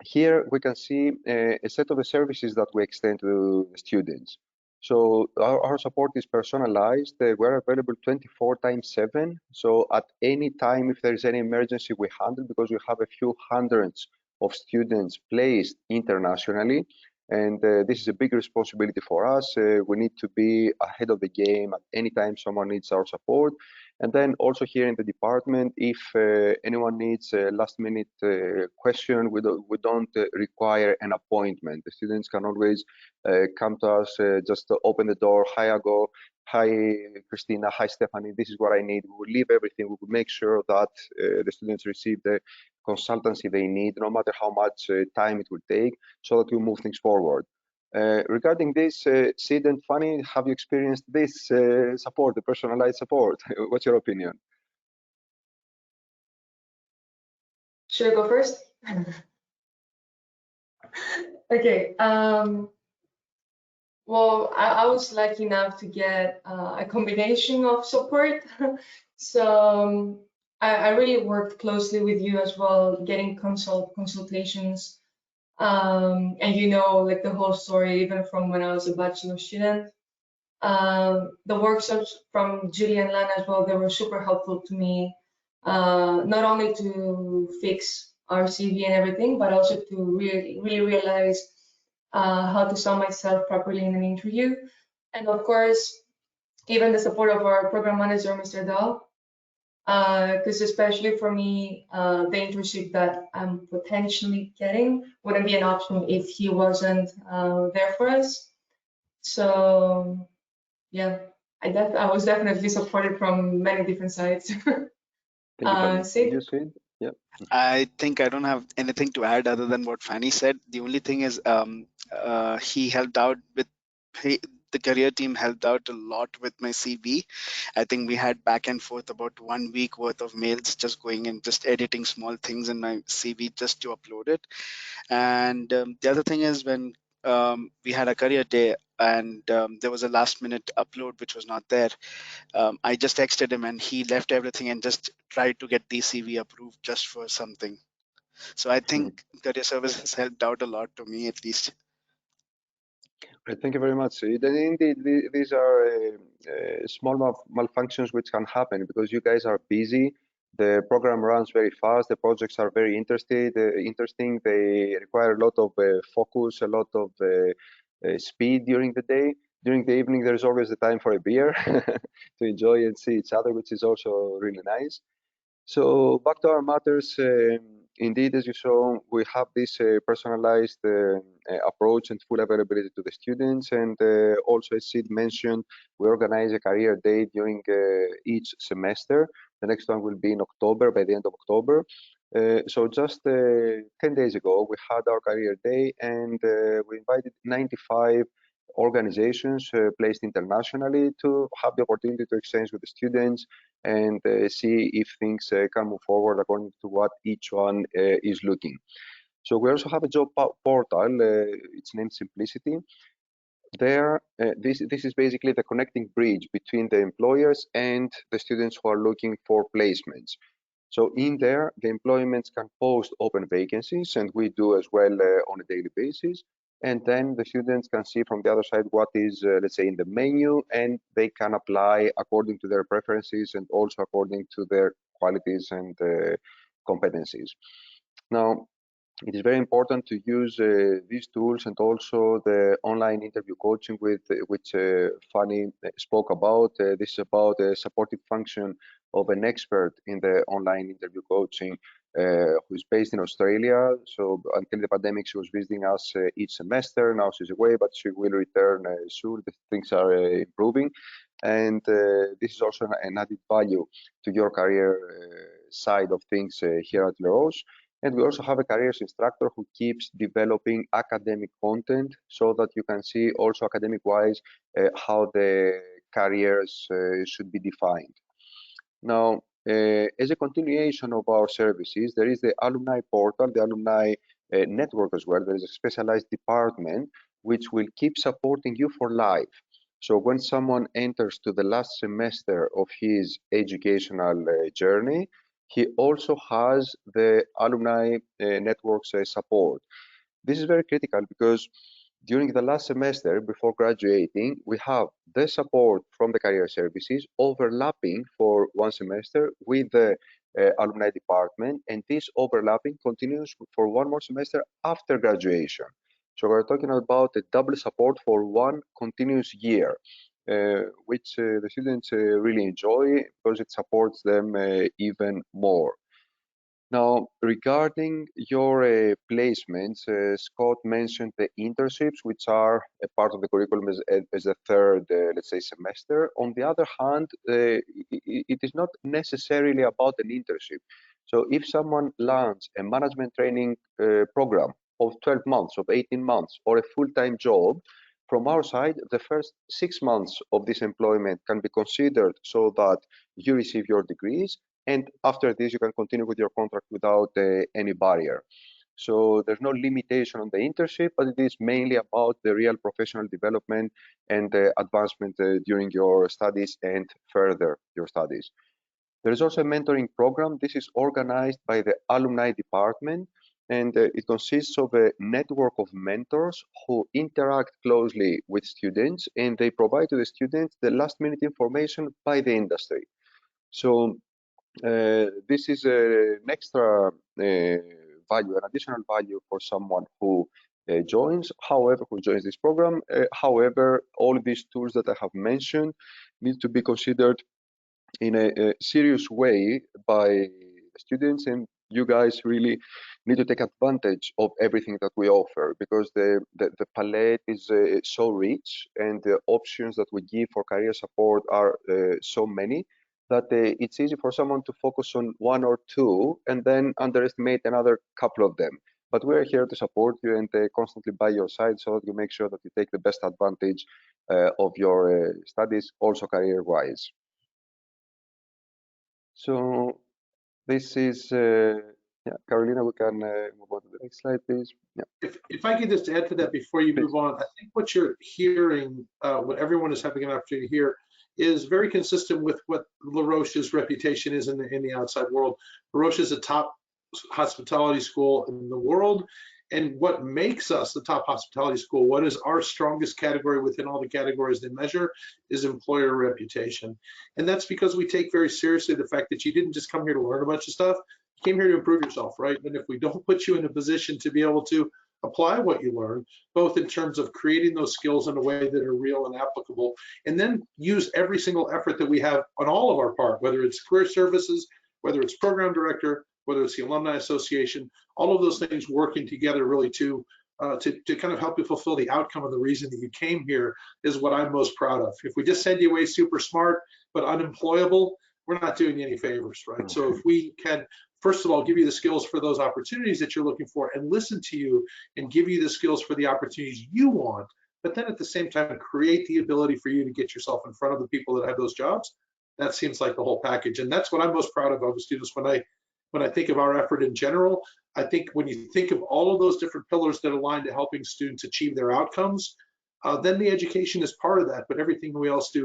S3: Here we can see a set of the services that we extend to the students. So our support is personalized. We're available 24/7. So at any time, if there is any emergency, we handle, because we have a few hundreds of students placed internationally. And this is a big responsibility for us. We need to be ahead of the game at any time someone needs our support. And then also here in the department, if anyone needs a last-minute question, we don't require an appointment. The students can always come to us, just open the door. Hi, Ago. Hi, Christina. Hi, Stephanie. This is what I need. We will leave everything. We will make sure that the students receive the consultancy they need, no matter how much time it will take, so that we move things forward. Regarding this, Sid and Fanny, have you experienced this support, the personalized support? What's your opinion?
S4: Should I go first? Okay. Well, I was lucky enough to get a combination of support. So I really worked closely with you as well, getting consultations. And like the whole story, even from when I was a bachelor student. The workshops from Julie and Lana as well, they were super helpful to me, not only to fix our CV and everything, but also to really realize how to sell myself properly in an interview. And of course, even the support of our program manager, Mr. Dahl, because especially for me, the internship that I'm potentially getting wouldn't be an option if he wasn't there for us. So yeah, I was definitely supported from many different sides.
S3: Sid? Yeah.
S5: I think I don't have anything to add other than what Fanny said. The only thing is he helped out with the career team helped out a lot with my CV. I think we had back and forth about 1 week worth of mails, just going and just editing small things in my CV just to upload it. And the other thing is when we had a career day and there was a last minute upload which was not there. I just texted him and he left everything and just tried to get the CV approved just for something. So I think career service has helped out a lot to me, at least.
S3: Thank you very much, Sid. And indeed, these are small malfunctions which can happen because you guys are busy. The program runs very fast. The projects are very interesting. They require a lot of focus, a lot of speed during the day. During the evening, there's always the time for a beer to enjoy and see each other, which is also really nice. So back to our matters. Indeed, as you saw, we have this personalized approach and full availability to the students. And also, as Sid mentioned, we organize a career day during each semester. The next one will be in October, by the end of October. So just 10 days ago, we had our career day, and we invited 95 organizations placed internationally to have the opportunity to exchange with the students and see if things can move forward according to what each one is looking. So we also have a job portal, it's named Simplicity. There, this is basically the connecting bridge between the employers and the students who are looking for placements. So in there, the employments can post open vacancies, and we do as well on a daily basis. and then the students can see from the other side what is, let's say, in the menu, and they can apply according to their preferences and also according to their qualities and competencies. Now, it is very important to use these tools and also the online interview coaching which Fanny spoke about. This is about a supportive function of an expert in the online interview coaching who's based in Australia. So until the pandemic, she was visiting us each semester. Now she's away, but she will return soon. The things are improving. And this is also an added value to your career side of things here at Les Roches. And we also have a careers instructor who keeps developing academic content so that you can see also academic-wise how the careers should be defined. Now, as a continuation of our services, there is the alumni portal, the alumni network as well. There is a specialized department which will keep supporting you for life. So when someone enters to the last semester of his educational journey, he also has the alumni network's support. This is very critical because during the last semester before graduating, we have the support from the career services overlapping for one semester with the alumni department, and this overlapping continues for one more semester after graduation. So we're talking about a double support for one continuous year. Which the students really enjoy because it supports them even more. Now, regarding your placements, Scott mentioned the internships, which are a part of the curriculum as a third, let's say, semester. On the other hand, it is not necessarily about an internship. So if someone lands a management training program of 12 months, of 18 months, or a full-time job, from our side, the first 6 months of this employment can be considered so that you receive your degrees, and after this, you can continue with your contract without any barrier. So there's no limitation on the internship, but it is mainly about the real professional development and advancement during your studies and further your studies. There is also a mentoring program. This is organized by the alumni department, and it consists of a network of mentors who interact closely with students, and they provide to the students the last minute information by the industry. So this is an extra value, an additional value for someone who joins this program. However, all these tools that I have mentioned need to be considered in a serious way by students, and you guys really need to take advantage of everything that we offer, because the palette is so rich and the options that we give for career support are so many that it's easy for someone to focus on one or two and then underestimate another couple of them. But we're here to support you and constantly by your side so that you make sure that you take the best advantage of your studies, also career-wise. So this is, yeah, Carolina, we can move on to the next slide, please. Yeah.
S2: If I could just add to that before you move on, I think what you're hearing, what everyone is having an opportunity to hear, is very consistent with what Les Roche's reputation is in the outside world. Les Roches is a top hospitality school in the world. And what makes us the top hospitality school, what is our strongest category within all the categories they measure, is employer reputation. And that's because we take very seriously the fact that you didn't just come here to learn a bunch of stuff, you came here to improve yourself, right? And if we don't put you in a position to be able to apply what you learn, both in terms of creating those skills in a way that are real and applicable, and then use every single effort that we have on all of our part, whether it's career services, whether it's program director, whether it's the alumni association, all of those things working together really to kind of help you fulfill the outcome of the reason that you came here is what I'm most proud of. If we just send you away super smart but unemployable, we're not doing you any favors, right?
S3: Okay.
S2: So if we can, first of all, give you the skills for those opportunities that you're looking for and listen to you and give you the skills for the opportunities you want, but then at the same time, create the ability for you to get yourself in front of the people that have those jobs, that seems like the whole package. And that's what I'm most proud of Avgoustinos when I think of our effort in general. I think when you think of all of those different pillars that align to helping students achieve their outcomes, then the education is part of that. But everything else we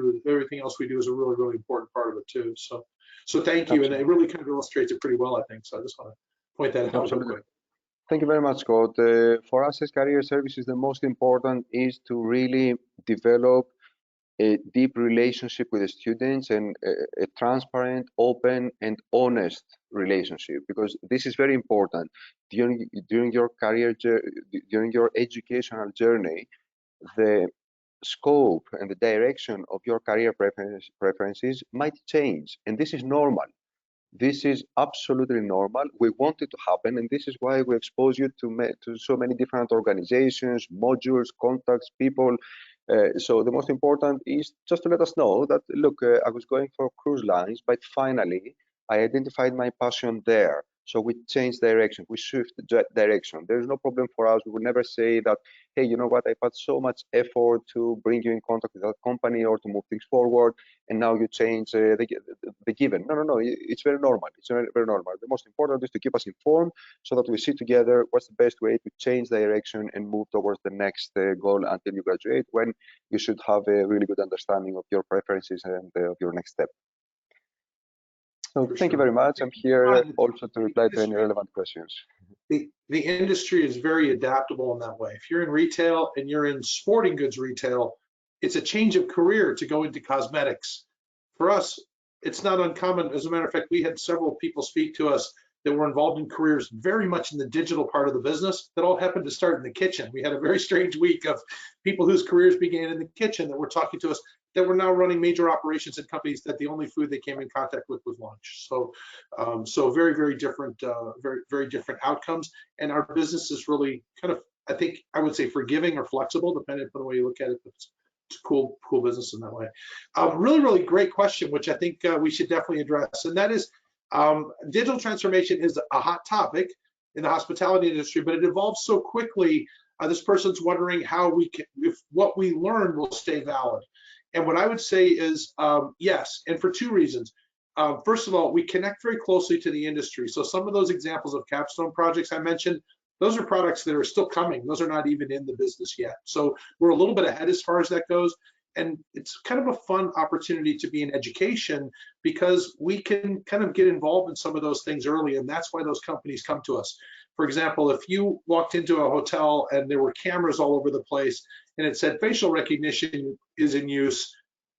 S2: do is a really, really important part of it too. So thank you. Absolutely. And it really kind of illustrates it pretty well, I think. So I just want to point that out.
S3: Absolutely. Thank you very much, Scott. For us as career services, the most important is to really develop a deep relationship with the students and a transparent, open, and honest relationship, because this is very important during your career, during your educational journey. The scope and the direction of your career preferences might change, and this is normal. This is absolutely normal. We want it to happen, and this is why we expose you to so many different organizations, modules, contacts, people. So the most important is just to let us know that, look, I was going for cruise lines, but finally I identified my passion there. So we change direction, we shift direction. There's no problem for us. We will never say that, hey, you know what, I put so much effort to bring you in contact with that company or to move things forward, and now you change the given. No, it's very normal. It's very, very normal. The most important is to keep us informed so that we see together what's the best way to change direction and move towards the next goal until you graduate, when you should have a really good understanding of your preferences and of your next step. So thank you very much. I'm here also to reply to any relevant questions.
S2: The industry is very adaptable in that way. If you're in retail and you're in sporting goods retail, it's a change of career to go into cosmetics. For us, it's not uncommon. As a matter of fact, we had several people speak to us that were involved in careers very much in the digital part of the business that all happened to start in the kitchen. We had a very strange week of people whose careers began in the kitchen that were talking to us that were now running major operations in companies that the only food they came in contact with was lunch. So, so very, very different, very different outcomes. And our business is really kind of, I think I would say, forgiving or flexible, depending upon the way you look at it. It's cool business in that way. Really great question, which I think we should definitely address, and that is, digital transformation is a hot topic in the hospitality industry, but it evolves so quickly. This person's wondering how we can, if what we learn will stay valid. And what I would say is yes, and for two reasons. First of all, we connect very closely to the industry. So some of those examples of capstone projects I mentioned, those are products that are still coming. Those are not even in the business yet. So we're a little bit ahead as far as that goes. And it's kind of a fun opportunity to be in education, because we can kind of get involved in some of those things early, and that's why those companies come to us. For example, if you walked into a hotel and there were cameras all over the place and it said facial recognition is in use,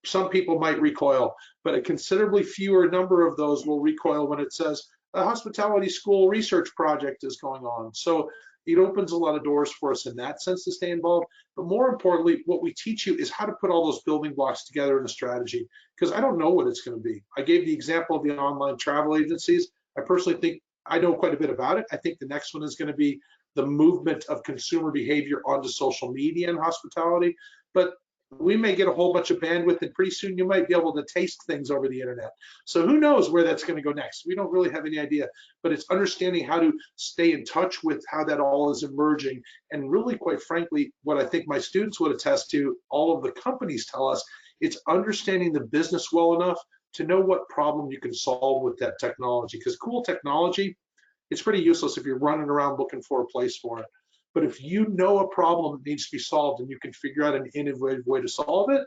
S2: some people might recoil, but a considerably fewer number of those will recoil when it says a hospitality school research project is going on. So it opens a lot of doors for us in that sense to stay involved. But more importantly, what we teach you is how to put all those building blocks together in a strategy, because I don't know what it's going to be. I gave the example of the online travel agencies. I personally think I know quite a bit about it. I think the next one is going to be the movement of consumer behavior onto social media and hospitality. But we may get a whole bunch of bandwidth, and pretty soon you might be able to taste things over the internet. So who knows where that's going to go next? We don't really have any idea, but it's understanding how to stay in touch with how that all is emerging. And really, quite frankly, what I think my students would attest to, all of the companies tell us, it's understanding the business well enough to know what problem you can solve with that technology. Because cool technology, it's pretty useless if you're running around looking for a place for it. But if you know a problem that needs to be solved and you can figure out an innovative way to solve it,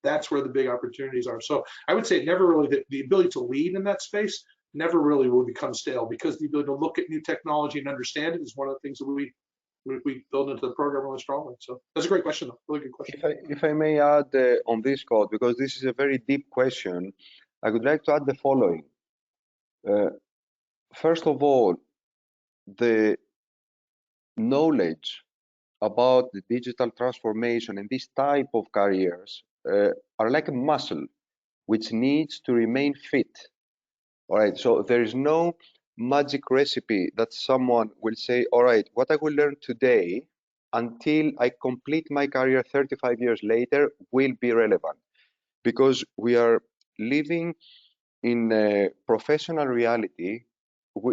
S2: that's where the big opportunities are. So I would say never really, the ability to lead in that space never really will become stale, because the ability to look at new technology and understand it is one of the things that we build into the program really strongly. So that's a great question, though. Really good question.
S3: If I may add on this, Scott, because this is a very deep question, I would like to add the following. First of all, the knowledge about the digital transformation and this type of careers are like a muscle which needs to remain fit. All right, so there is no magic recipe that someone will say, all right, what I will learn today until I complete my career 35 years later will be relevant, because we are living in a professional reality,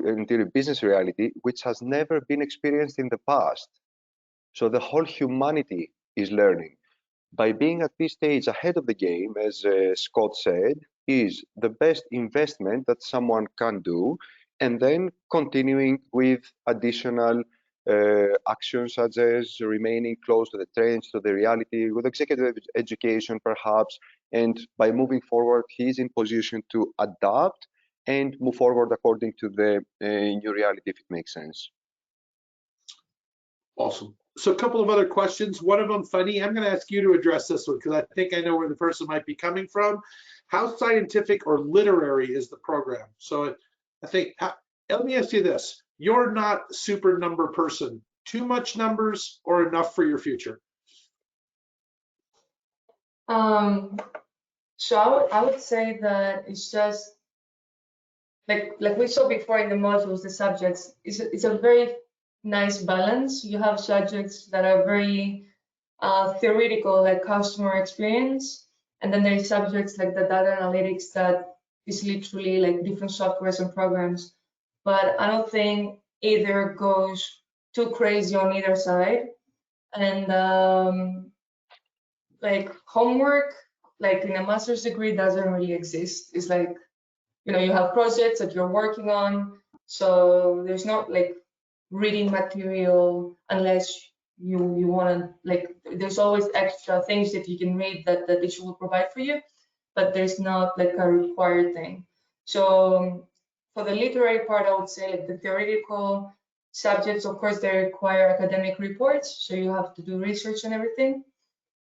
S3: into a business reality, which has never been experienced in the past. So the whole humanity is learning. By being at this stage ahead of the game, as Scott said, is the best investment that someone can do, and then continuing with additional actions such as remaining close to the trends, to the reality, with executive education perhaps, and by moving forward, he's in position to adapt and move forward according to the new reality, if it makes sense.
S2: Awesome. So a couple of other questions. One of them funny. I'm going to ask you to address this one because I think I know where the person might be coming from. How scientific or literary is the program? So I think, let me ask you this. You're not super number person. Too much numbers or enough for your future?
S4: So I would say that it's just like we saw before in the modules, the subjects, it's a very nice balance. You have subjects that are very theoretical, like customer experience, and then there's subjects like the data analytics that is literally like different softwares and programs. But I don't think either goes too crazy on either side. And like homework, like in a master's degree, doesn't really exist. It's like, you know, you have projects that you're working on, so there's not like reading material unless you want to, like, there's always extra things that you can read that the teacher will provide for you, but there's not like a required thing. So for the literary part, I would say like the theoretical subjects, of course, they require academic reports, so you have to do research and everything,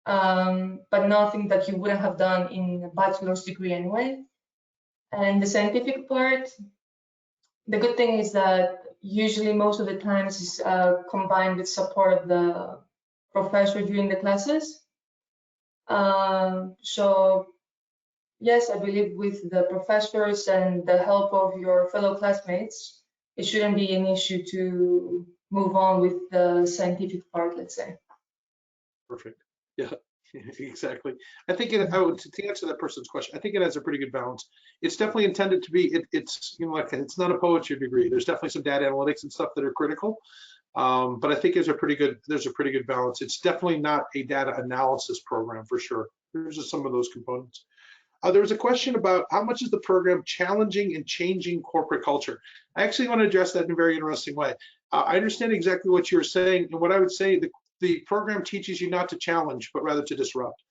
S4: but nothing that you wouldn't have done in a bachelor's degree anyway. And the scientific part, the good thing is that usually most of the times is combined with support of the professor during the classes. So yes, I believe with the professors and the help of your fellow classmates, it shouldn't be an issue to move on with the scientific part, let's say.
S2: Perfect. Yeah. Exactly. I think to answer that person's question, I think it has a pretty good balance. It's definitely intended to be. It's you know, like, it's not a poetry degree. There's definitely some data analytics and stuff that are critical, but I think there's a pretty good balance. It's definitely not a data analysis program for sure. There's just some of those components. There was a question about how much is the program challenging and changing corporate culture. I actually want to address that in a very interesting way. I understand exactly what you're saying, and what I would say, the program teaches you not to challenge, but rather to disrupt.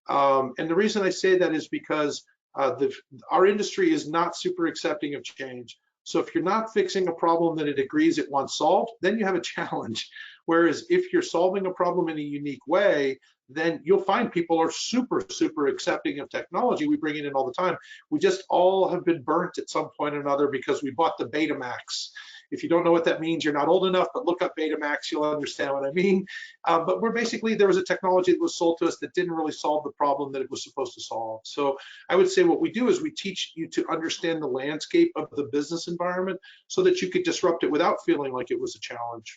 S2: And the reason I say that is because our industry is not super accepting of change. So if you're not fixing a problem that it agrees it wants solved, then you have a challenge. Whereas if you're solving a problem in a unique way, then you'll find people are super, super accepting of technology. We bring it in all the time. We just all have been burnt at some point or another because we bought the Betamax. If you don't know what that means, you're not old enough, but look up Betamax, you'll understand what I mean. But we're basically, there was a technology that was sold to us that didn't really solve the problem that it was supposed to solve. So I would say what we do is we teach you to understand the landscape of the business environment so that you could disrupt it without feeling like it was a challenge.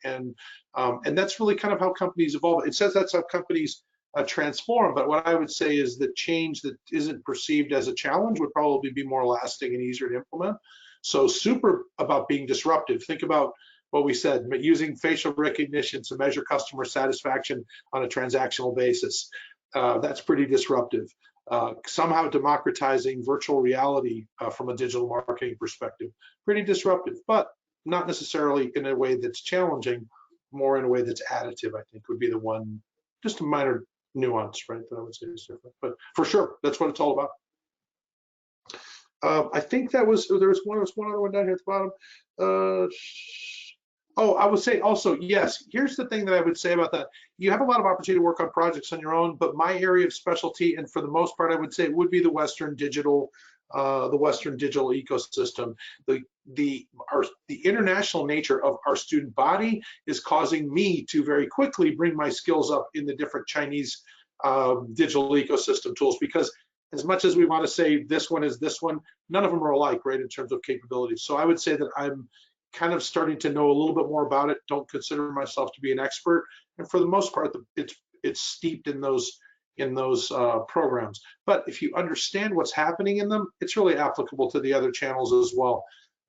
S2: And that's really kind of how companies evolve. It says that's how companies transform, but what I would say is that change that isn't perceived as a challenge would probably be more lasting and easier to implement. So super about being disruptive. Think about what we said, using facial recognition to measure customer satisfaction on a transactional basis. That's pretty disruptive. Somehow democratizing virtual reality from a digital marketing perspective, pretty disruptive, but not necessarily in a way that's challenging, more in a way that's additive, I think would be the one, just a minor nuance, right, that I would say is different. But for sure, that's what it's all about. I think that was, there was one other one down here at the bottom. Oh, I would say also, yes, here's the thing that I would say about that. You have a lot of opportunity to work on projects on your own, but my area of specialty, and for the most part, I would say it would be the Western digital ecosystem. The international nature of our student body is causing me to very quickly bring my skills up in the different Chinese digital ecosystem tools, because as much as we want to say this one is this one, none of them are alike, right, in terms of capabilities. So I would say that I'm kind of starting to know a little bit more about it. Don't consider myself to be an expert, and for the most part, it's steeped in those programs. But if you understand what's happening in them, it's really applicable to the other channels as well.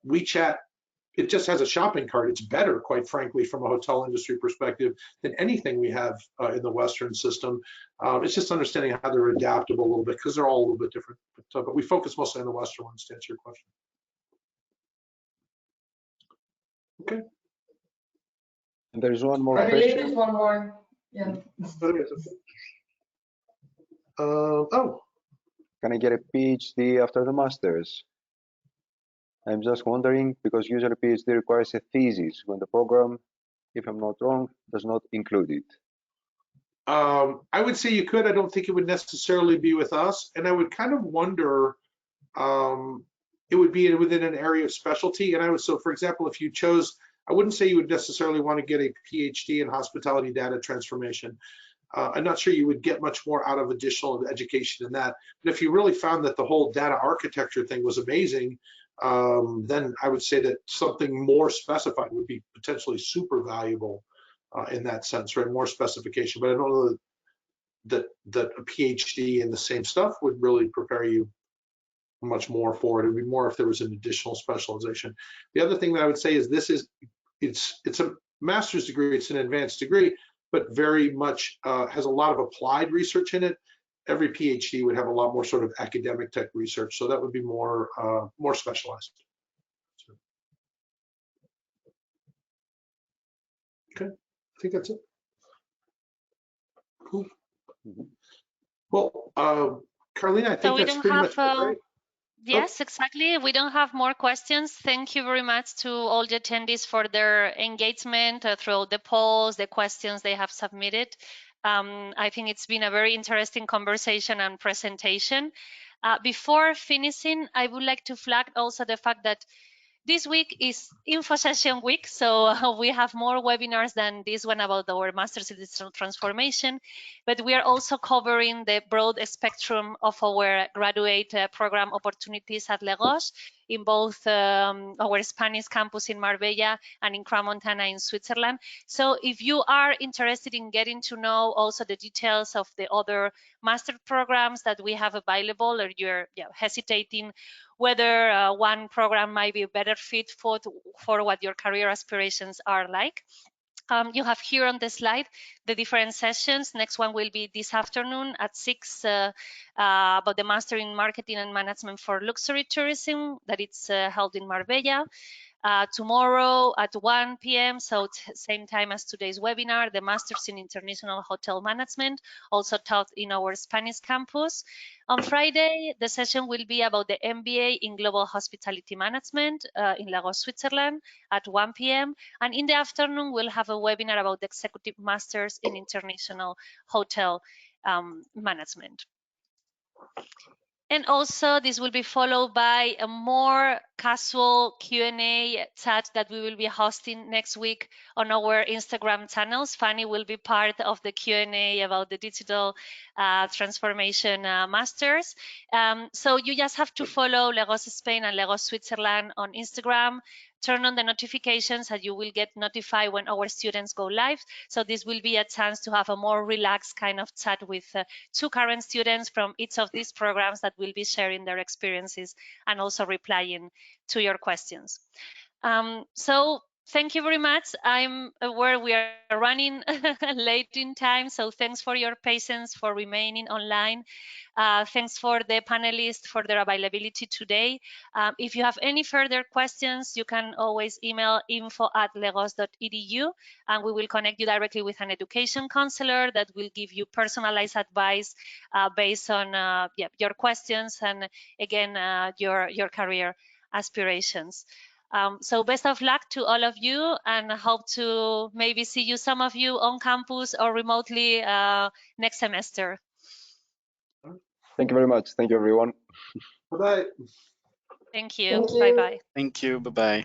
S2: WeChat, it just has a shopping cart. It's better, quite frankly, from a hotel industry perspective than anything we have in the Western system. It's just understanding how they're adaptable a little bit, because they're all a little bit different. But we focus mostly on the Western ones to answer your question. Okay.
S3: And there's one more
S4: I believe
S3: question.
S4: there's one more. Yeah.
S2: Oh.
S3: Can I get a PhD after the master's? I'm just wondering, because usually PhD requires a thesis when the program if I'm not wrong, does not include it.
S2: I would say you could. I don't think it would necessarily be with us. And I would kind of wonder, it would be within an area of specialty. And I would, so for example, if you chose, I wouldn't say you would necessarily want to get a PhD in hospitality data transformation. I'm not sure you would get much more out of additional education in that. But if you really found that the whole data architecture thing was amazing, then I would say that something more specified would be potentially super valuable in that sense, right? More specification. But I don't know that a PhD in the same stuff would really prepare you much more for it. It would be more if there was an additional specialization. The other thing that I would say is it's a master's degree, it's an advanced degree, but very much has a lot of applied research in it. Every PhD would have a lot more sort of academic type research, so that would be more specialized. Okay, I think that's it. Cool. Well, Carolina, I think that's pretty much it, right?
S1: Yes, exactly. We don't have more questions. Thank you very much to all the attendees for their engagement throughout the polls, the questions they have submitted. I think it's been a very interesting conversation and presentation. Before finishing, I would like to flag also the fact that this week is info session week, so we have more webinars than this one about our Masters in Digital Transformation, but we are also covering the broad spectrum of our graduate program opportunities at Les Roches in both our Spanish campus in Marbella and in Crans-Montana in Switzerland. So if you are interested in getting to know also the details of the other master programs that we have available, or you're hesitating whether one program might be a better fit for what your career aspirations are like. You have here on the slide the different sessions. Next one will be this afternoon at 6 about the Master in Marketing and Management for Luxury Tourism that it's held in Marbella. Tomorrow at 1 p.m., so same time as today's webinar, the Masters in International Hotel Management, also taught in our Spanish campus. On Friday, the session will be about the MBA in Global Hospitality Management in Les Roches, Switzerland at 1 p.m. And in the afternoon, we'll have a webinar about the Executive Masters in International Hotel Management. And also, this will be followed by a more casual Q&A chat that we will be hosting next week on our Instagram channels. Fanny will be part of the Q&A about the digital transformation masters. So you just have to follow Les Roches Spain and Les Roches Switzerland on Instagram. Turn on the notifications and you will get notified when our students go live. So this will be a chance to have a more relaxed kind of chat with two current students from each of these programs that will be sharing their experiences and also replying to your questions. So thank you very much. I'm aware we are running late in time, so thanks for your patience for remaining online. Thanks for the panelists for their availability today. If you have any further questions, you can always email info@leros.edu and we will connect you directly with an education counselor that will give you personalized advice based on your questions and again, your career aspirations. So best of luck to all of you and hope to maybe see you, some of you on campus or remotely next semester.
S3: Thank you very much. Thank you, everyone.
S2: Bye-bye.
S1: Thank you. Bye-bye.
S5: Thank you. Bye-bye.